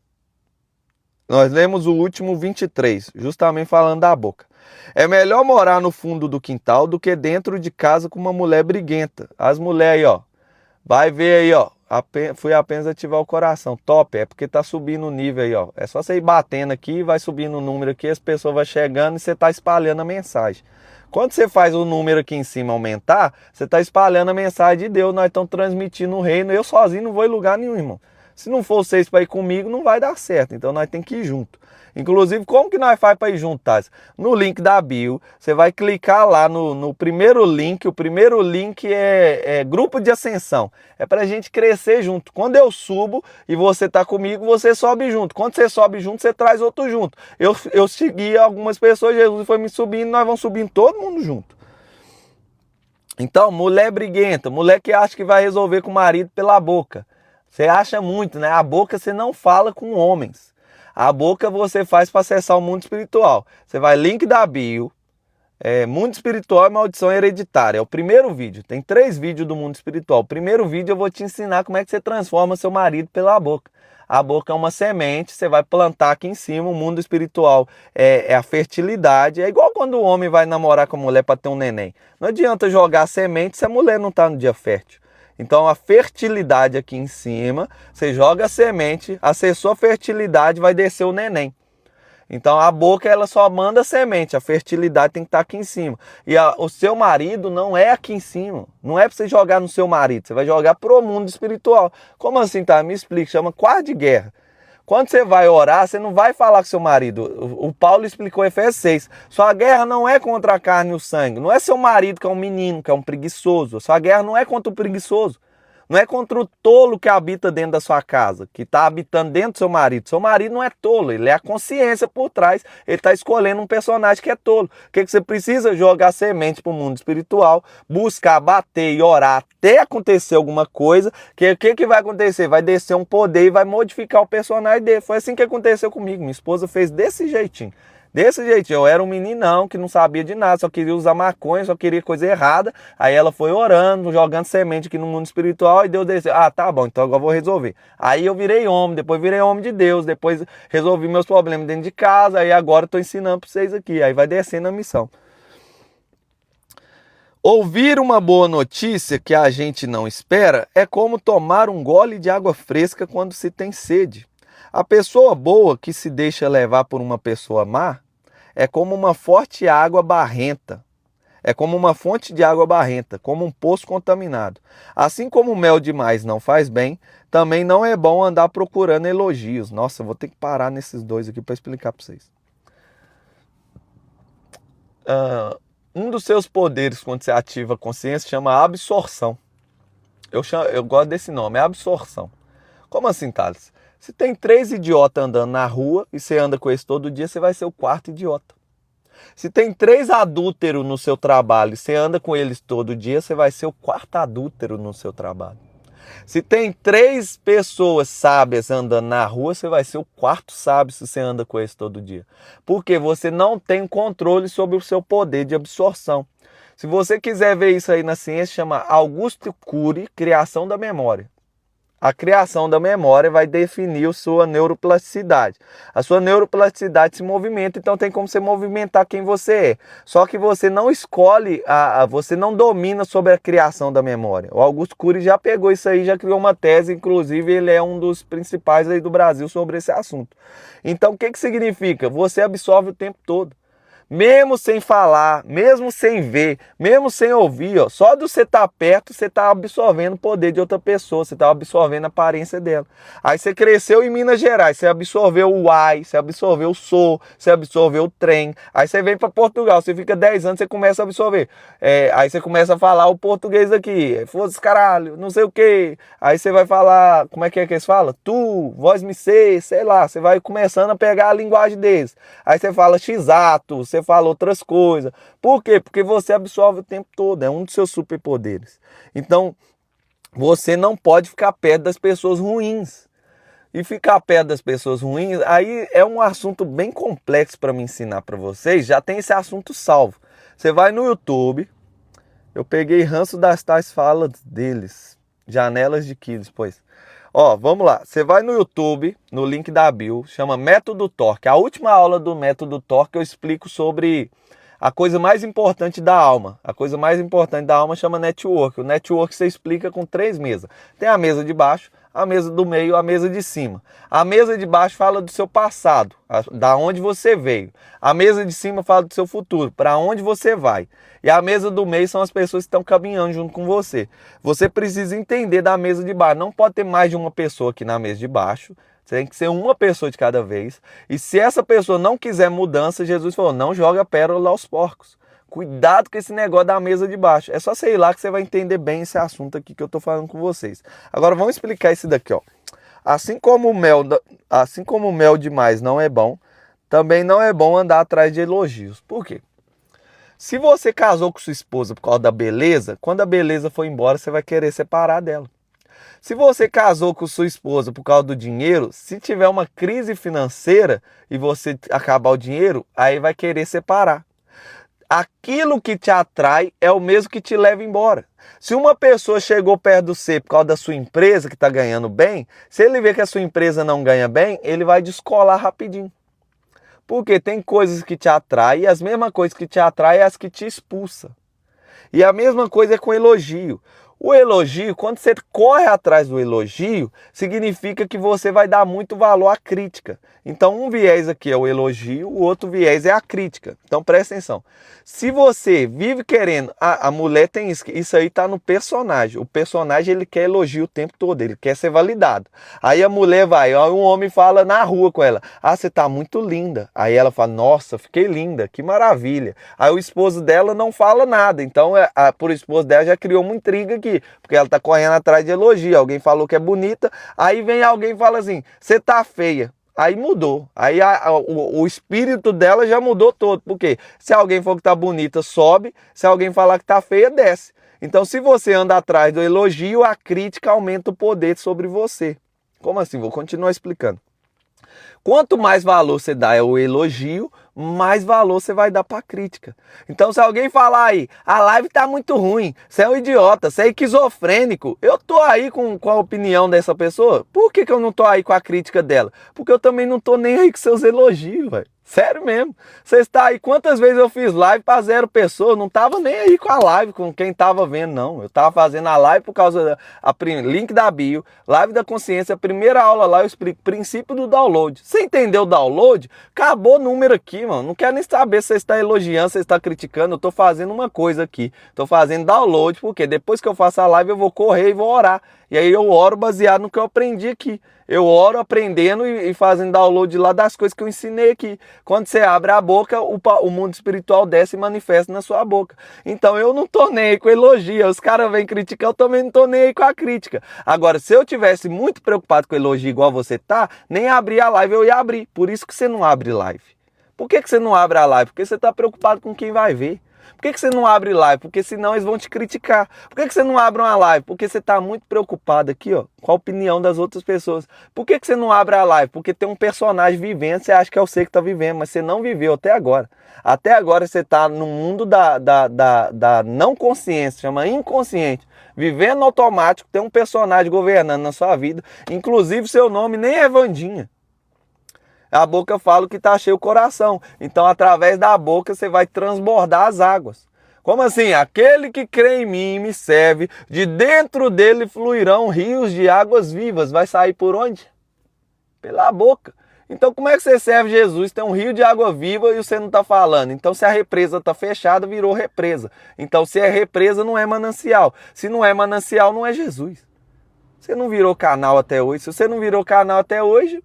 Nós lemos o último 23, justamente falando da boca. É melhor morar no fundo do quintal do que dentro de casa com uma mulher briguenta. As mulheres aí, ó. Vai ver aí, ó. Fui apenas ativar o coração. Top, é porque tá subindo o nível aí, ó. É só você ir batendo aqui, vai subindo o número aqui, as pessoas vão chegando e você tá espalhando a mensagem. Quando você faz o número aqui em cima aumentar, você tá espalhando a mensagem de Deus. Nós estamos transmitindo o reino. Eu sozinho não vou em lugar nenhum, irmão. Se não for vocês para ir comigo, não vai dar certo. Então nós temos que ir junto. Inclusive, como que nós faz para ir juntos? No link da bio, você vai clicar lá no primeiro link. O primeiro link é grupo de ascensão. É para a gente crescer junto. Quando eu subo e você está comigo, você sobe junto. Quando você sobe junto, você traz outro junto. Eu segui algumas pessoas, Jesus foi me subindo, nós vamos subindo todo mundo junto. Então, mulher briguenta, mulher que acha que vai resolver com o marido pela boca. Você acha muito, né? A boca você não fala com homens. A boca você faz para acessar o mundo espiritual. Você vai, link da bio, mundo espiritual e maldição hereditária. É o primeiro vídeo. Tem 3 vídeos do mundo espiritual. O primeiro vídeo eu vou te ensinar como é que você transforma seu marido pela boca. A boca é uma semente, você vai plantar aqui em cima. O mundo espiritual é a fertilidade. É igual quando o homem vai namorar com a mulher para ter um neném. Não adianta jogar semente se a mulher não está no dia fértil. Então a fertilidade aqui em cima, você joga a semente, acessou a fertilidade, vai descer o neném. Então a boca ela só manda semente, a fertilidade tem que estar aqui em cima. E o seu marido não é aqui em cima, não é para você jogar no seu marido, você vai jogar pro mundo espiritual. Como assim, tá? Me explica, chama quarto de guerra. Quando você vai orar, você não vai falar com seu marido. O Paulo explicou em Efésios 6. Sua guerra não é contra a carne e o sangue. Não é seu marido que é um menino, que é um preguiçoso. Sua guerra não é contra o preguiçoso. Não é contra o tolo que habita dentro da sua casa, que está habitando dentro do seu marido. Seu marido não é tolo, ele é a consciência por trás. Ele está escolhendo um personagem que é tolo. O que você precisa? Jogar semente para o mundo espiritual, buscar, bater e orar até acontecer alguma coisa. Que o que vai acontecer? Vai descer um poder e vai modificar o personagem dele. Foi assim que aconteceu comigo. Minha esposa fez desse jeitinho. Desse jeito, eu era um meninão que não sabia de nada, só queria usar maconha, só queria coisa errada. Aí ela foi orando, jogando semente aqui no mundo espiritual e Deus desceu. Ah, tá bom, então agora eu vou resolver. Aí eu virei homem, depois virei homem de Deus, depois resolvi meus problemas dentro de casa, aí agora eu tô ensinando para vocês aqui. Aí vai descendo a missão. Ouvir uma boa notícia que a gente não espera é como tomar um gole de água fresca quando se tem sede. A pessoa boa que se deixa levar por uma pessoa má é como uma forte água barrenta. É como uma fonte de água barrenta, como um poço contaminado. Assim como o mel demais não faz bem, também não é bom andar procurando elogios. Nossa, eu vou ter que parar nesses 2 aqui para explicar para vocês. Um dos seus poderes quando você ativa a consciência chama absorção. Eu gosto desse nome, é absorção. Como assim, Thales? Se tem 3 idiotas andando na rua e você anda com eles todo dia, você vai ser o 4º idiota. Se tem 3 adúlteros no seu trabalho e você anda com eles todo dia, você vai ser o 4º adúltero no seu trabalho. Se tem 3 pessoas sábias andando na rua, você vai ser o 4º sábio se você anda com eles todo dia. Porque você não tem controle sobre o seu poder de absorção. Se você quiser ver isso aí na ciência, chama Augusto Cury, criação da memória. A criação da memória vai definir a sua neuroplasticidade. A sua neuroplasticidade se movimenta, então tem como você movimentar quem você é. Só que você não escolhe, você não domina sobre a criação da memória. O Augusto Cury já pegou isso aí, já criou uma tese, inclusive ele é um dos principais aí do Brasil sobre esse assunto. Então o que significa? Você absorve o tempo todo. Mesmo sem falar, mesmo sem ver, mesmo sem ouvir, ó, só de você estar perto, você está absorvendo o poder de outra pessoa, você está absorvendo a aparência dela. Aí você cresceu em Minas Gerais, você absorveu o uai, você absorveu o sou, você absorveu o trem. Aí você vem para Portugal, você fica 10 anos, você começa a absorver. Aí você começa a falar o português aqui, foda-se caralho, não sei o quê. Aí você vai falar, como é que eles falam? Tu, vós me sei lá, você vai começando a pegar a linguagem deles. Aí você fala x-ato, você fala outras coisas. Por quê? Porque você absorve o tempo todo, é um dos seus superpoderes. Então, você não pode ficar perto das pessoas ruins. E ficar perto das pessoas ruins, aí é um assunto bem complexo para me ensinar para vocês. Já tem esse assunto salvo. Você vai no YouTube, eu peguei ranço das tais falas deles, janelas de Quiles, pois. Ó, vamos lá. Você vai no YouTube, no link da bio, chama Método Torque. A última aula do Método Torque eu explico sobre a coisa mais importante da alma. A coisa mais importante da alma chama network. O network você explica com 3 mesas. Tem a mesa de baixo, a mesa do meio, a mesa de cima. A mesa de baixo fala do seu passado, da onde você veio. A mesa de cima fala do seu futuro, para onde você vai. E a mesa do meio são as pessoas que estão caminhando junto com você. Você precisa entender da mesa de baixo. Não pode ter mais de uma pessoa aqui na mesa de baixo. Tem que ser uma pessoa de cada vez. E se essa pessoa não quiser mudança, Jesus falou, não joga pérola aos porcos. Cuidado com esse negócio da mesa de baixo. É só você ir lá que você vai entender bem esse assunto aqui que eu estou falando com vocês. Agora vamos explicar esse daqui, ó. Assim como o mel demais não é bom, também não é bom andar atrás de elogios. Por quê? Se você casou com sua esposa por causa da beleza, quando a beleza for embora, você vai querer separar dela. Se você casou com sua esposa por causa do dinheiro, se tiver uma crise financeira e você acabar o dinheiro, aí vai querer separar. Aquilo que te atrai é o mesmo que te leva embora. Se uma pessoa chegou perto de você por causa da sua empresa que está ganhando bem, se ele vê que a sua empresa não ganha bem, ele vai descolar rapidinho. Porque tem coisas que te atraem e as mesmas coisas que te atraem é as que te expulsam. E a mesma coisa é com elogio. O elogio, quando você corre atrás do elogio, significa que você vai dar muito valor à crítica. Então, um viés aqui é o elogio, o outro viés é a crítica. Então, presta atenção. Se você vive querendo... A mulher tem isso aí está no personagem. O personagem, ele quer elogio o tempo todo, ele quer ser validado. Aí a mulher vai, um homem fala na rua com ela, você está muito linda. Aí ela fala, nossa, fiquei linda, que maravilha. Aí o esposo dela não fala nada. Então, por esposo dela já criou uma intriga aqui, porque ela está correndo atrás de elogio. Alguém falou que é bonita, aí vem alguém e fala assim, você tá feia. Aí mudou. Aí o espírito dela já mudou todo. Por quê? Se alguém for que tá bonita, sobe. Se alguém falar que tá feia, desce. Então, se você anda atrás do elogio, a crítica aumenta o poder sobre você. Como assim? Vou continuar explicando. Quanto mais valor você dá ao elogio, mais valor você vai dar para a crítica. Então, se alguém falar aí, a live tá muito ruim, você é um idiota, você é esquizofrênico, eu tô aí com a opinião dessa pessoa, por que eu não tô aí com a crítica dela? Porque eu também não tô nem aí com seus elogios, velho. Sério mesmo. Você está aí, quantas vezes eu fiz live para 0 pessoas, não tava nem aí com a live, com quem tava vendo, não. Eu tava fazendo a live por causa link da bio, live da consciência, a primeira aula lá eu explico princípio do download. Você entendeu o download? Acabou o número aqui, mano. Não quero nem saber se você está elogiando, se você está criticando. Eu tô fazendo uma coisa aqui. Tô fazendo download, porque depois que eu faço a live eu vou correr e vou orar. E aí eu oro baseado no que eu aprendi aqui. Eu oro aprendendo e fazendo download lá das coisas que eu ensinei aqui. Quando você abre a boca, o mundo espiritual desce e manifesta na sua boca. Então eu não tô nem aí com elogio. Os caras vêm criticar, eu também não tô nem aí com a crítica. Agora, se eu tivesse muito preocupado com elogio igual você tá, nem abrir a live eu ia abrir. Por isso que você não abre live. Por que você não abre a live? Porque você tá preocupado com quem vai ver. Por que você não abre live? Porque senão eles vão te criticar. Por que você não abre uma live? Porque você está muito preocupado aqui, ó, com a opinião das outras pessoas. Por que você não abre a live? Porque tem um personagem vivendo, você acha que é você que está vivendo, mas você não viveu até agora. Até agora você está no mundo da não consciência, chama inconsciente. Vivendo automático, tem um personagem governando na sua vida. Inclusive, seu nome nem é Vandinha. A boca fala que está cheio o coração. Então, através da boca, você vai transbordar as águas. Como assim? Aquele que crê em mim e me serve, de dentro dele fluirão rios de águas vivas. Vai sair por onde? Pela boca. Então, como é que você serve Jesus? Tem um rio de água viva e você não está falando. Então, se a represa está fechada, virou represa. Então, se é represa, não é manancial. Se não é manancial, não é Jesus. Você não virou canal até hoje. Se você não virou canal até hoje,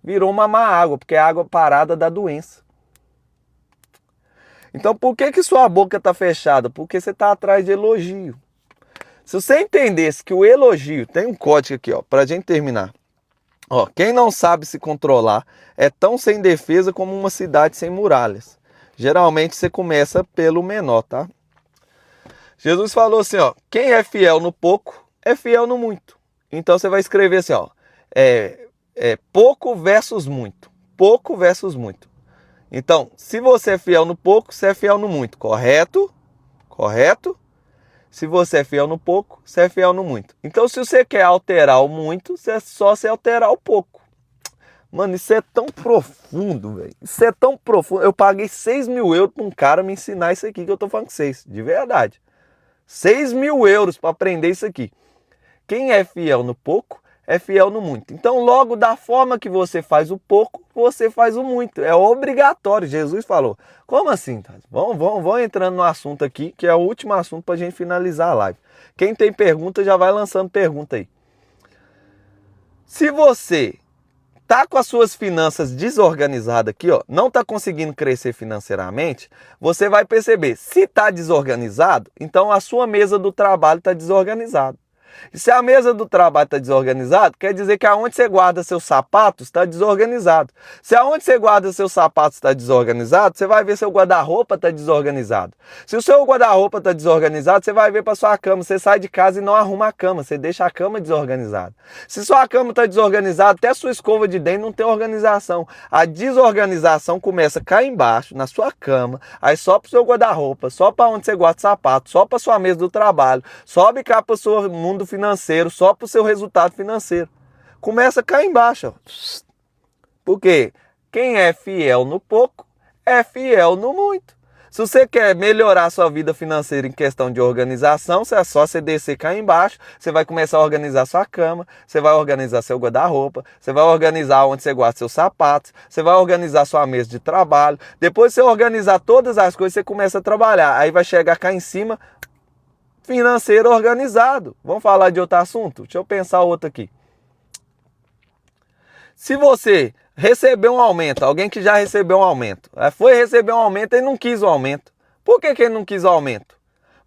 virou uma má água, porque a água parada dá doença. Então, por que sua boca está fechada? Porque você está atrás de elogio. Se você entendesse que o elogio, tem um código aqui, ó, para a gente terminar. Ó, quem não sabe se controlar é tão sem defesa como uma cidade sem muralhas. Geralmente você começa pelo menor, tá? Jesus falou assim, ó, quem é fiel no pouco, é fiel no muito. Então você vai escrever assim, ó, pouco versus muito. Pouco versus muito. Então, se você é fiel no pouco, você é fiel no muito. Correto? Correto? Se você é fiel no pouco, você é fiel no muito. Então, se você quer alterar o muito, você é só se alterar o pouco. Mano, isso é tão profundo, velho. Isso é tão profundo. Eu paguei 6 mil euros para um cara me ensinar isso aqui que eu tô falando com vocês. De verdade. 6 mil euros para aprender isso aqui. Quem é fiel no pouco, é fiel no muito. Então, logo da forma que você faz o pouco, você faz o muito. É obrigatório. Jesus falou. Como assim, Tati? Vamos entrando no assunto aqui, que é o último assunto para a gente finalizar a live. Quem tem pergunta, já vai lançando pergunta aí. Se você tá com as suas finanças desorganizadas aqui, ó, não tá conseguindo crescer financeiramente, você vai perceber, se tá desorganizado, então a sua mesa do trabalho tá desorganizada. E se a mesa do trabalho está desorganizada, quer dizer que aonde você guarda seus sapatos está desorganizado. Se aonde você guarda seus sapatos está desorganizado, você vai ver seu guarda-roupa está desorganizado. Se o seu guarda-roupa está desorganizado, você vai ver para sua cama. Você sai de casa e não arruma a cama, você deixa a cama desorganizada. Se sua cama está desorganizada, até sua escova de dente não tem organização. A desorganização começa cá embaixo, na sua cama, aí só para o seu guarda-roupa, só para onde você guarda sapato, só para sua mesa do trabalho, sobe cá para o seu mundo financeiro, só para o seu resultado financeiro. Começa cá embaixo. Ó. Porque quem é fiel no pouco, é fiel no muito. Se você quer melhorar a sua vida financeira em questão de organização, é só você descer cá embaixo, você vai começar a organizar sua cama, você vai organizar seu guarda-roupa, você vai organizar onde você guarda seus sapatos, você vai organizar sua mesa de trabalho. Depois de você organizar todas as coisas, você começa a trabalhar. Aí vai chegar cá em cima, financeiro organizado. Vamos falar de outro assunto? Deixa eu pensar outro aqui. Se você recebeu um aumento, alguém que já recebeu um aumento, foi receber um aumento e não quis o aumento. Por que ele não quis o aumento?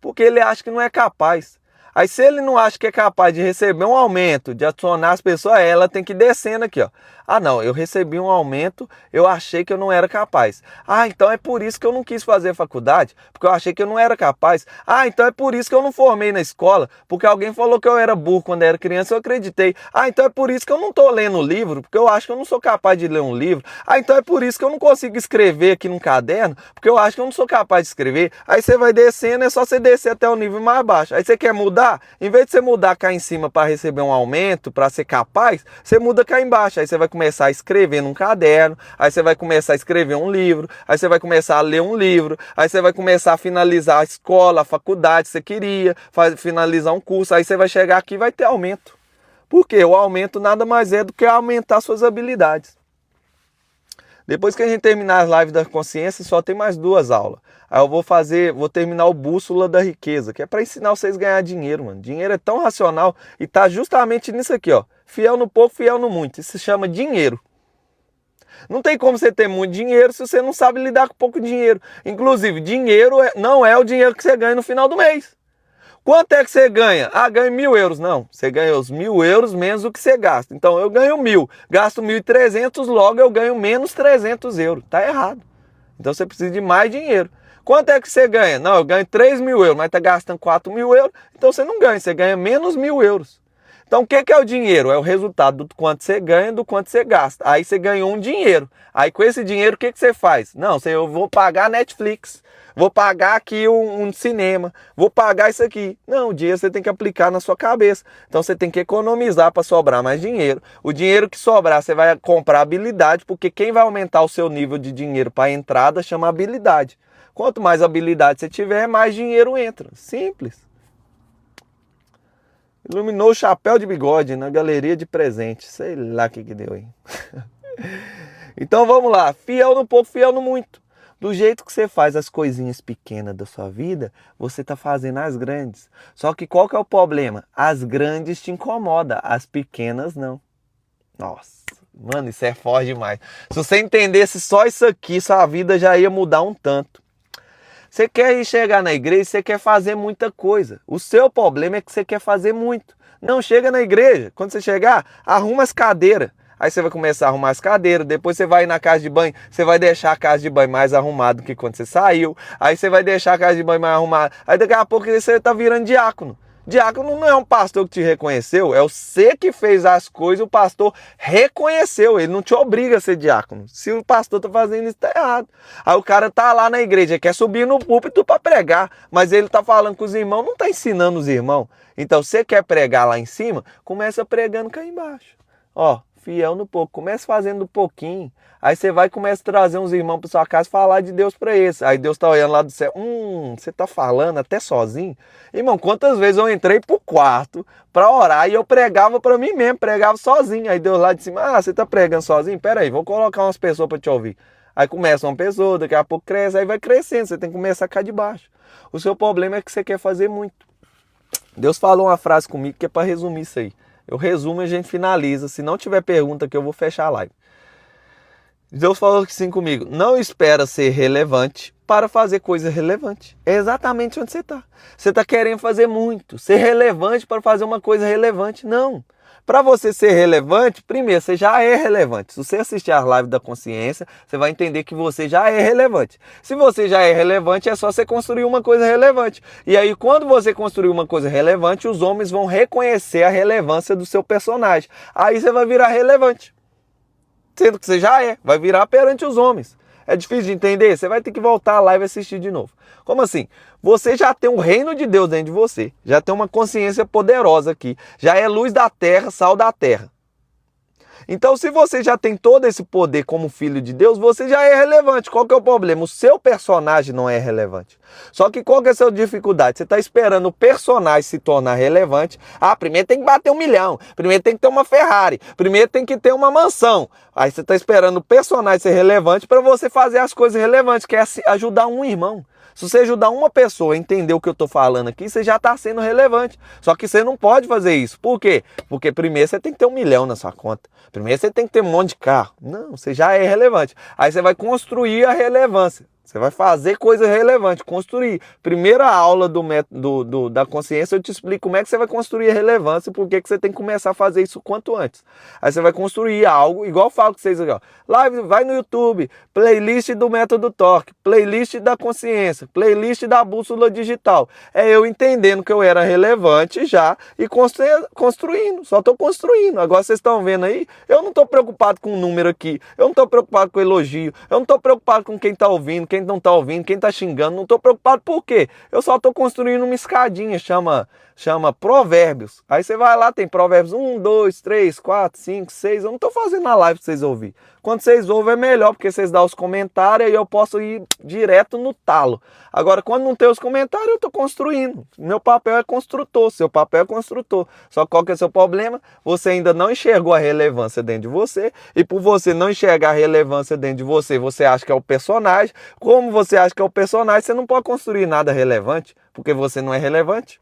Porque ele acha que não é capaz. Aí se ele não acha que é capaz de receber um aumento, de adicionar as pessoas, ela tem que ir descendo aqui, ó. Ah não, eu recebi um aumento, eu achei que eu não era capaz. Ah, então é por isso que eu não quis fazer faculdade, porque eu achei que eu não era capaz. Ah, então é por isso que eu não formei na escola, porque alguém falou que eu era burro quando eu era criança, eu acreditei. Ah, então é por isso que eu não estou lendo livro, porque eu acho que eu não sou capaz de ler um livro. Ah, então é por isso que eu não consigo escrever aqui num caderno, porque eu acho que eu não sou capaz de escrever. Aí você vai descendo, é só você descer até o nível mais baixo. Aí você quer mudar? Em vez de você mudar cá em cima para receber um aumento, para ser capaz, você muda cá embaixo. Aí você vai começar a escrever num caderno, aí você vai começar a escrever um livro, aí você vai começar a ler um livro, aí você vai começar a finalizar a escola, a faculdade que você queria, finalizar um curso, aí você vai chegar aqui e vai ter aumento. Por quê? O aumento nada mais é do que aumentar suas habilidades. Depois que a gente terminar as lives da consciência, só tem mais 2 aulas. Aí eu vou terminar o Bússola da Riqueza, que é para ensinar vocês a ganhar dinheiro, mano. Dinheiro é tão racional e tá justamente nisso aqui, ó. Fiel no pouco, fiel no muito. Isso se chama dinheiro. Não tem como você ter muito dinheiro se você não sabe lidar com pouco dinheiro. Inclusive, dinheiro não é o dinheiro que você ganha no final do mês. Quanto é que você ganha? Ah, ganho 1.000 euros. Não, você ganha os 1.000 euros menos o que você gasta. Então eu ganho 1.000, gasto 1.300, logo eu ganho menos 300 euros. Tá errado. Então você precisa de mais dinheiro. Quanto é que você ganha? Não, eu ganho 3.000 euros, mas tá gastando 4.000 euros. Então você não ganha, você ganha menos 1.000 euros. Então o que é o dinheiro? É o resultado do quanto você ganha, do quanto você gasta. Aí você ganhou um dinheiro. Aí com esse dinheiro o que você faz? Não, eu vou pagar Netflix, vou pagar aqui um cinema, vou pagar isso aqui. Não, o dinheiro você tem que aplicar na sua cabeça. Então você tem que economizar para sobrar mais dinheiro. O dinheiro que sobrar você vai comprar habilidade, porque quem vai aumentar o seu nível de dinheiro para entrada chama habilidade. Quanto mais habilidade você tiver, mais dinheiro entra. Simples. Iluminou o chapéu de bigode na galeria de presente. Sei lá o que deu aí. Então vamos lá. Fiel no pouco, fiel no muito. Do jeito que você faz as coisinhas pequenas da sua vida, você está fazendo as grandes. Só que qual que é o problema? As grandes te incomodam, as pequenas não. Nossa, mano, isso é forte demais. Se você entendesse só isso aqui, sua vida já ia mudar um tanto. Você quer ir chegar na igreja, você quer fazer muita coisa. O seu problema é que você quer fazer muito. Não, chega na igreja. Quando você chegar, arruma as cadeiras. Aí você vai começar a arrumar as cadeiras. Depois você vai ir na casa de banho. Você vai deixar a casa de banho mais arrumada do que quando você saiu. Aí você vai deixar a casa de banho mais arrumada. Aí daqui a pouco você está virando diácono. Diácono não é um pastor que te reconheceu, é você que fez as coisas, o pastor reconheceu, ele não te obriga a ser diácono. Se o pastor está fazendo isso, está errado. Aí o cara está lá na igreja, quer subir no púlpito para pregar, mas ele está falando com os irmãos, não está ensinando os irmãos. Então, você quer pregar lá em cima, começa pregando cá embaixo. Ó, fiel no pouco, começa fazendo pouquinho. Aí você vai e começa a trazer uns irmãos para sua casa e falar de Deus para eles. Aí Deus está olhando lá do céu. Você está falando até sozinho? Irmão, quantas vezes eu entrei pro quarto para orar e eu pregava para mim mesmo, pregava sozinho. Aí Deus lá de cima, você está pregando sozinho? Pera aí, vou colocar umas pessoas para te ouvir. Aí começa uma pessoa, daqui a pouco cresce, aí vai crescendo. Você tem que começar a cá de baixo. O seu problema é que você quer fazer muito. Deus falou uma frase comigo que é para resumir isso aí. Eu resumo e a gente finaliza. Se não tiver pergunta aqui, eu vou fechar a live. Deus falou assim comigo: não espera ser relevante para fazer coisa relevante. É exatamente onde você está. Você está querendo fazer muito, ser relevante para fazer uma coisa relevante. Não. Para você ser relevante, primeiro, você já é relevante. Se você assistir às lives da consciência, você vai entender que você já é relevante. Se você já é relevante, é só você construir uma coisa relevante. E aí, quando você construir uma coisa relevante, os homens vão reconhecer a relevância do seu personagem. Aí você vai virar relevante. Sendo que você já vai virar perante os homens. É difícil de entender? Você vai ter que voltar lá e assistir de novo. Como assim? Você já tem o reino de Deus dentro de você. Já tem uma consciência poderosa aqui. Já é luz da terra, sal da terra. Então, se você já tem todo esse poder como filho de Deus, você já é relevante. Qual que é o problema? O seu personagem não é relevante. Só que qual que é a sua dificuldade? Você está esperando o personagem se tornar relevante. Ah, primeiro tem que bater 1 milhão. Primeiro tem que ter uma Ferrari. Primeiro tem que ter uma mansão. Aí você está esperando o personagem ser relevante para você fazer as coisas relevantes, que é ajudar um irmão. Se você ajudar uma pessoa a entender o que eu estou falando aqui, você já está sendo relevante. Só que você não pode fazer isso. Por quê? Porque primeiro você tem que ter 1 milhão na sua conta. Primeiro você tem que ter um monte de carro. Não, você já é relevante. Aí você vai construir a relevância. Você vai fazer coisa relevante, construir. Primeira aula do método da consciência, eu te explico como é que você vai construir a relevância e por que você tem que começar a fazer isso quanto antes. Aí você vai construir algo, igual eu falo com vocês aqui, ó. Live, vai no YouTube, playlist do método Torque, playlist da consciência, playlist da bússola digital. É eu entendendo que eu era relevante já e construindo, só estou construindo. Agora vocês estão vendo aí, eu não estou preocupado com o número aqui, eu não estou preocupado com o elogio, eu não estou preocupado com quem está ouvindo, quem não está ouvindo, quem está xingando, não estou preocupado por quê? Eu só estou construindo uma escadinha, chama Provérbios. Aí você vai lá, tem Provérbios 1, 2, 3, 4, 5, 6. Eu não estou fazendo a live para vocês ouvirem. Quando vocês ouvem é melhor, porque vocês dão os comentários e eu posso ir direto no talo. Agora, quando não tem os comentários, eu estou construindo. Meu papel é construtor, seu papel é construtor. Só qual que é o seu problema? Você ainda não enxergou a relevância dentro de você, e por você não enxergar a relevância dentro de você, você acha que é o personagem. Como você acha que é o personagem, você não pode construir nada relevante, porque você não é relevante.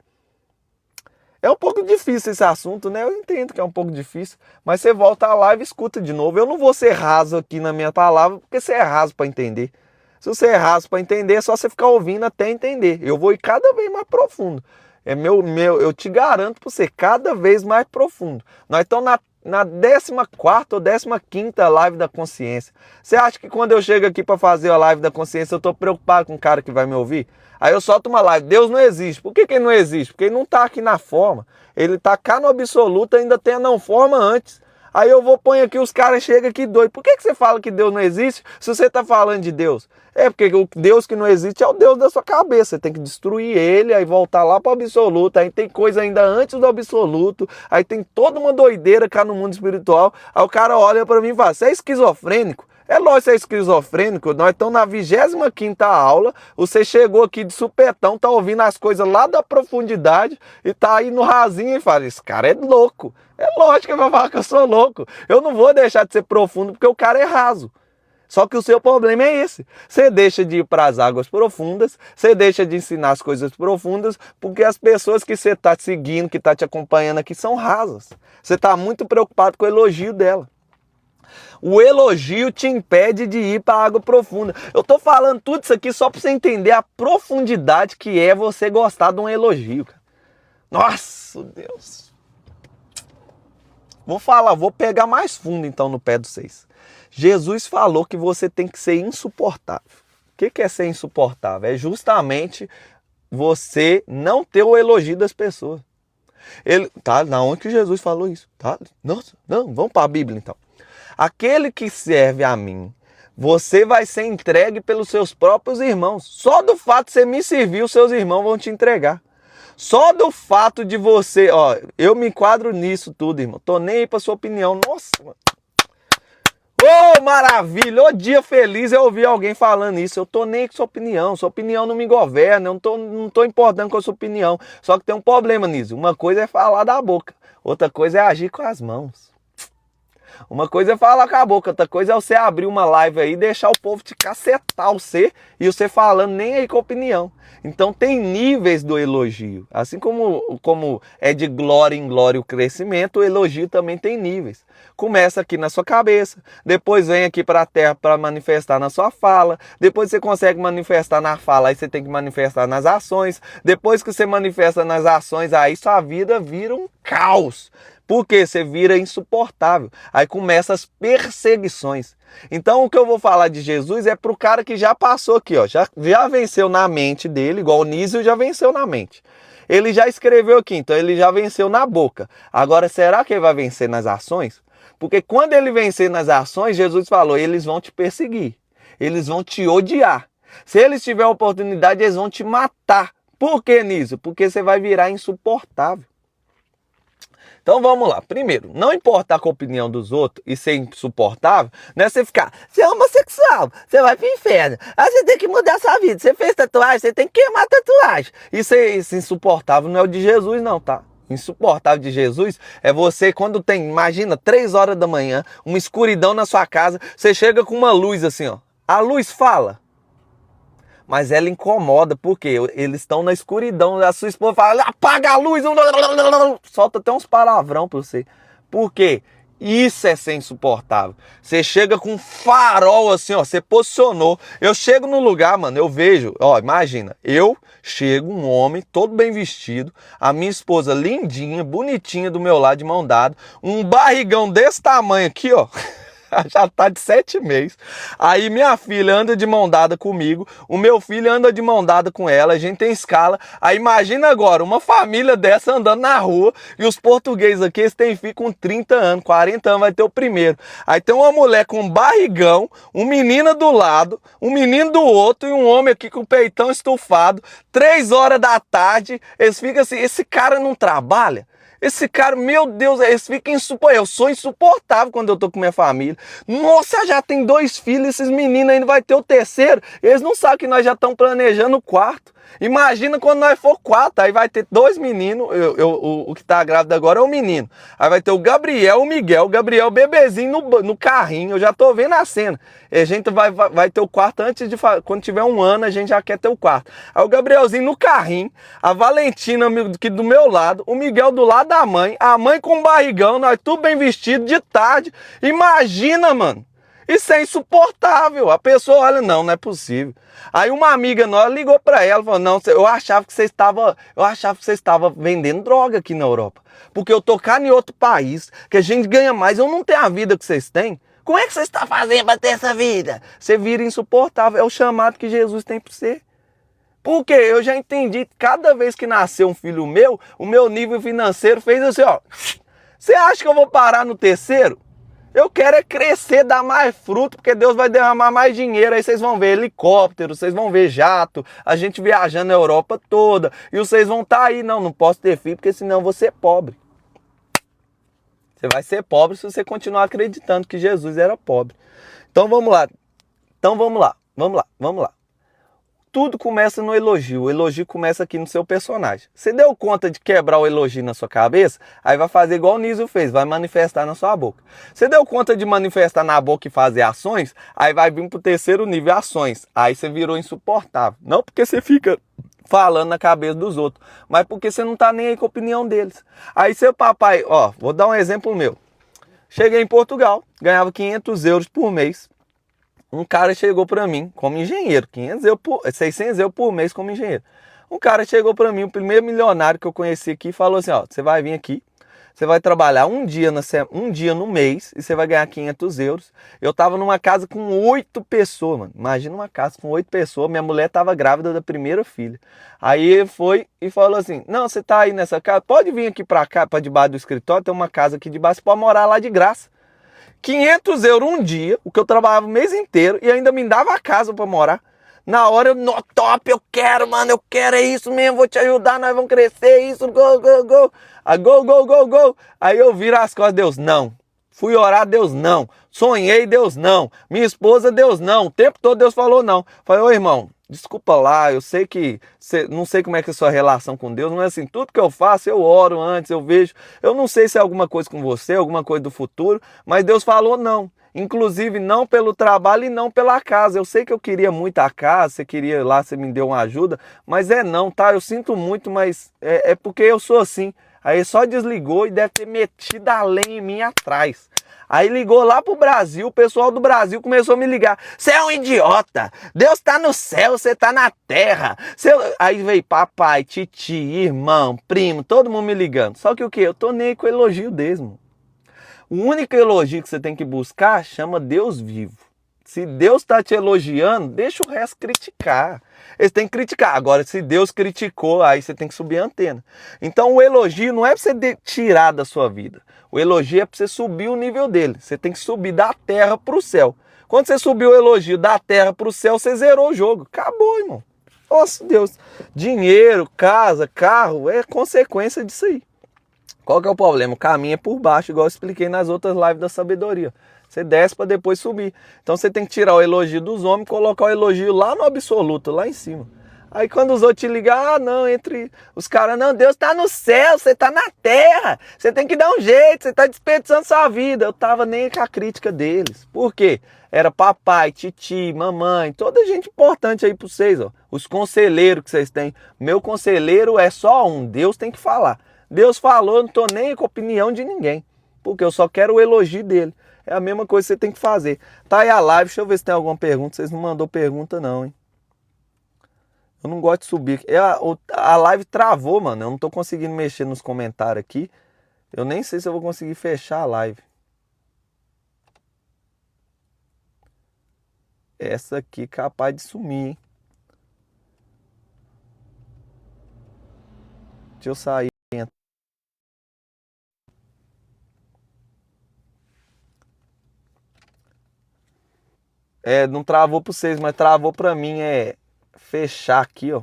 É um pouco difícil esse assunto, né? Eu entendo que é um pouco difícil, mas você volta à live e escuta de novo. Eu não vou ser raso aqui na minha palavra, porque você é raso para entender. Se você é raso para entender, é só você ficar ouvindo até entender. Eu vou ir cada vez mais profundo. Eu te garanto para você, cada vez mais profundo. Nós estamos na 14ª ou 15ª live da consciência. Você acha que quando eu chego aqui para fazer a live da consciência, eu estou preocupado com o cara que vai me ouvir? Aí eu solto uma live, Deus não existe. Por que ele não existe? Porque ele não está aqui na forma. Ele está cá no absoluto, ainda tem a não forma antes. Aí eu vou pôr aqui, os caras chegam aqui doidos. Por que você fala que Deus não existe se você está falando de Deus? É porque o Deus que não existe é o Deus da sua cabeça. Você tem que destruir ele, aí voltar lá para o absoluto. Aí tem coisa ainda antes do absoluto. Aí tem toda uma doideira cá no mundo espiritual. Aí o cara olha para mim e fala, você é esquizofrênico? É lógico que você é esquizofrênico, nós estamos na 25ª aula, você chegou aqui de supetão, tá ouvindo as coisas lá da profundidade e tá aí no rasinho e fala, esse cara é louco. É lógico que ele vai falar que eu sou louco. Eu não vou deixar de ser profundo porque o cara é raso. Só que o seu problema é esse. Você deixa de ir para as águas profundas, você deixa de ensinar as coisas profundas, porque as pessoas que você está seguindo, que está te acompanhando aqui, são rasas. Você está muito preocupado com o elogio dela. O elogio te impede de ir para a água profunda. Eu tô falando tudo isso aqui só para você entender a profundidade que é você gostar de um elogio, cara. Nossa, Deus. Vou pegar mais fundo então no pé dos 6. Jesus falou que você tem que ser insuportável. O que é ser insuportável? É justamente você não ter o elogio das pessoas. Na onde que Jesus falou isso? Tá? Não, vamos para a Bíblia então. Aquele que serve a mim, você vai ser entregue pelos seus próprios irmãos. Só do fato de você me servir, os seus irmãos vão te entregar. Só do fato de você, eu me enquadro nisso tudo, irmão. Tô nem aí pra sua opinião. Nossa, mano. Ô, maravilha! Ô, dia feliz eu ouvir alguém falando isso. Eu tô nem com sua opinião não me governa, eu não tô importando com a sua opinião. Só que tem um problema nisso. Uma coisa é falar da boca, outra coisa é agir com as mãos. Uma coisa é falar com a boca, outra coisa é você abrir uma live aí e deixar o povo te cacetar você e você falando nem aí com opinião. Então tem níveis do elogio. Assim como é de glória em glória o crescimento, o elogio também tem níveis. Começa aqui na sua cabeça, depois vem aqui para a terra para manifestar na sua fala, depois você consegue manifestar na fala, aí você tem que manifestar nas ações, depois que você manifesta nas ações, aí sua vida vira um caos. Porque você vira insuportável. Aí começam as perseguições. Então o que eu vou falar de Jesus é para o cara que já passou aqui, ó, já venceu na mente dele, igual o Nísio já venceu na mente. Ele já escreveu aqui, então ele já venceu na boca. Agora, será que ele vai vencer nas ações? Porque quando ele vencer nas ações, Jesus falou, eles vão te perseguir, eles vão te odiar. Se eles tiverem a oportunidade, eles vão te matar. Por que, Nísio? Porque você vai virar insuportável. Então vamos lá. Primeiro, não importar com a opinião dos outros e ser insuportável, não é você ficar, você é homossexual, você vai pro inferno, aí você tem que mudar a sua vida, você fez tatuagem, você tem que queimar a tatuagem. Isso insuportável não é o de Jesus não, tá? Insuportável de Jesus é você quando tem, imagina, 3 horas da manhã, uma escuridão na sua casa, você chega com uma luz assim, ó. A luz fala. Mas ela incomoda, porque eles estão na escuridão. A sua esposa fala, apaga a luz, solta até uns palavrão pra você. Por quê? Isso é ser insuportável. Você chega com um farol assim, ó, você posicionou. Eu chego no lugar, mano, eu vejo, ó, imagina, eu chego, um homem, todo bem vestido, a minha esposa lindinha, bonitinha do meu lado, de mão dada, um barrigão desse tamanho aqui, ó. Já tá de 7 meses. Aí minha filha anda de mão dada comigo, o meu filho anda de mão dada com ela, a gente tem escala. Aí imagina agora, uma família dessa andando na rua, e os portugueses aqui, eles têm filho com 30 anos, 40 anos, vai ter o primeiro. Aí tem uma mulher com um barrigão, um menino do lado, um menino do outro, e um homem aqui com o peitão estufado, 3 horas da tarde, eles ficam assim, esse cara não trabalha? Esse cara, meu Deus, eles ficam insuportáveis. Eu sou insuportável quando eu tô com minha família. Nossa, já tem 2 filhos, esses meninos ainda vai ter o terceiro. Eles não sabem que nós já estamos planejando o quarto. Imagina quando nós for 4, aí vai ter 2 meninos. O que tá grávido agora é o menino. Aí vai ter o Gabriel, o Miguel, o Gabriel bebezinho no carrinho. Eu já tô vendo a cena. E a gente vai ter o quarto antes de... Quando tiver 1 ano, a gente já quer ter o quarto. Aí o Gabrielzinho no carrinho, a Valentina aqui do meu lado, o Miguel do lado da mãe, a mãe com barrigão, nós tudo bem vestido de tarde. Imagina, mano. Isso é insuportável. A pessoa olha, não é possível. Aí uma amiga nossa ligou para ela e falou, não, eu achava que você estava vendendo droga aqui na Europa. Porque eu tocar em outro país, que a gente ganha mais, eu não tenho a vida que vocês têm. Como é que você está fazendo para ter essa vida? Você vira insuportável. É o chamado que Jesus tem para você. Porque eu já entendi, cada vez que nasceu um filho meu, o meu nível financeiro fez assim, ó. Você acha que eu vou parar no terceiro? Eu quero é crescer, dar mais fruto, porque Deus vai derramar mais dinheiro. Aí vocês vão ver helicóptero, vocês vão ver jato, a gente viajando na Europa toda. E vocês vão estar aí, não posso ter filho, porque senão eu vou ser pobre. Você vai ser pobre se você continuar acreditando que Jesus era pobre. Então vamos lá. Vamos lá. Tudo começa no elogio. O elogio começa aqui no seu personagem. Você deu conta de quebrar o elogio na sua cabeça? Aí vai fazer igual o Nísio fez, vai manifestar na sua boca. Você deu conta de manifestar na boca e fazer ações? Aí vai vir pro terceiro nível, ações. Aí você virou insuportável. Não porque você fica falando na cabeça dos outros, mas porque você não tá nem aí com a opinião deles. Aí seu papai, ó, vou dar um exemplo meu. Cheguei em Portugal, ganhava 500 euros por mês. Um cara chegou para mim como engenheiro, 600 euros por mês como engenheiro. Um cara chegou para mim, o primeiro milionário que eu conheci aqui, falou assim, ó, você vai vir aqui, você vai trabalhar um dia no mês e você vai ganhar 500 euros. Eu tava numa casa com 8 pessoas, mano. Imagina uma casa com 8 pessoas, minha mulher tava grávida da primeira filha. Aí ele foi e falou assim, não, você tá aí nessa casa, pode vir aqui para cá, para debaixo do escritório, tem uma casa aqui debaixo, você pode morar lá de graça. 500 euros um dia, o que eu trabalhava o mês inteiro e ainda me dava a casa para morar. Na hora eu, no top, eu quero, mano, eu quero, é isso mesmo, vou te ajudar, nós vamos crescer, isso, go, go, go. Go. Aí eu viro as costas, Deus, não. Fui orar, Deus, não. Sonhei, Deus, não. Minha esposa, Deus, não. O tempo todo Deus falou não. Falei, ô irmão, desculpa lá, eu sei que não sei como é que é a sua relação com Deus, mas assim, tudo que eu faço, eu oro antes, eu vejo. Eu não sei se é alguma coisa com você, alguma coisa do futuro, mas Deus falou não. Inclusive não pelo trabalho e não pela casa. Eu sei que eu queria muito a casa, você queria ir lá, você me deu uma ajuda, mas é não, tá? Eu sinto muito, mas é porque eu sou assim. Aí só desligou e deve ter metido a lenha em mim atrás. Aí ligou lá pro Brasil, o pessoal do Brasil começou a me ligar. Você é um idiota, Deus tá no céu, você tá na terra. Aí veio papai, titi, irmão, primo, todo mundo me ligando. Só que o quê? Eu tô nem com o elogio deles, mano. O único elogio que você tem que buscar chama Deus vivo. Se Deus está te elogiando, deixa o resto criticar. Eles têm que criticar. Agora, se Deus criticou, aí você tem que subir a antena. Então, o elogio não é para você tirar da sua vida. O elogio é para você subir o nível dele. Você tem que subir da terra para o céu. Quando você subiu o elogio da terra para o céu, você zerou o jogo. Acabou, irmão. Nossa Deus. Dinheiro, casa, carro, é consequência disso aí. Qual que é o problema? O caminho é por baixo, igual eu expliquei nas outras lives da sabedoria. Você desce para depois subir. Então você tem que tirar o elogio dos homens e colocar o elogio lá no absoluto, lá em cima. Aí quando os outros te ligam, não, entre os caras, não, Deus tá no céu, você tá na terra, você tem que dar um jeito, você tá desperdiçando sua vida. Eu tava nem com a crítica deles. Por quê? Era papai, titi, mamãe, toda gente importante aí para vocês, ó. Os conselheiros que vocês têm. Meu conselheiro é só um, Deus tem que falar. Deus falou, eu não tô nem com a opinião de ninguém, porque eu só quero o elogio dele. É a mesma coisa que você tem que fazer. Tá aí a live, deixa eu ver se tem alguma pergunta. Vocês não mandou pergunta não, hein? Eu não gosto de subir. A live travou, mano. Eu não tô conseguindo mexer nos comentários aqui. Eu nem sei se eu vou conseguir fechar a live. Essa aqui é capaz de sumir, hein? Deixa eu sair. Não travou pra vocês, mas travou pra mim. Fechar aqui, ó.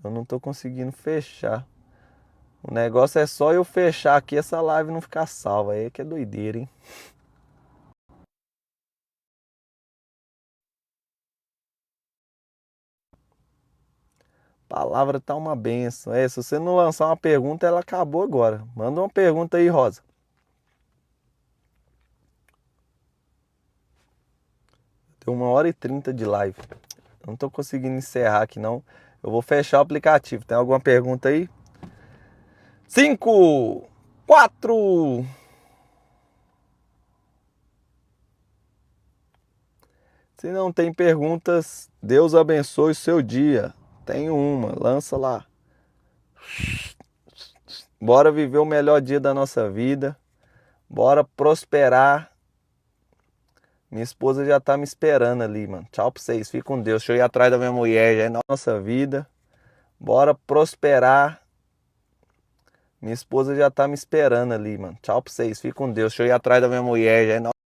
Eu não tô conseguindo fechar. O negócio é só eu fechar aqui essa live não ficar salva. Aí que é doideira, hein? Palavra tá uma benção. Se você não lançar uma pergunta, ela acabou agora. Manda uma pergunta aí, Rosa. Deu 1h30 de live. Eu não tô conseguindo encerrar aqui, não. Eu vou fechar o aplicativo. Tem alguma pergunta aí? 5, 4... Se não tem perguntas, Deus abençoe o seu dia. Tem uma, lança lá. Bora viver o melhor dia da nossa vida. Bora prosperar. Minha esposa já tá me esperando ali, mano. Tchau pra vocês, fiquem com Deus. Deixa eu ir atrás da minha mulher, já é nossa vida. Bora prosperar. Minha esposa já tá me esperando ali, mano. Tchau pra vocês, fiquem com Deus. Deixa eu ir atrás da minha mulher, já é nossa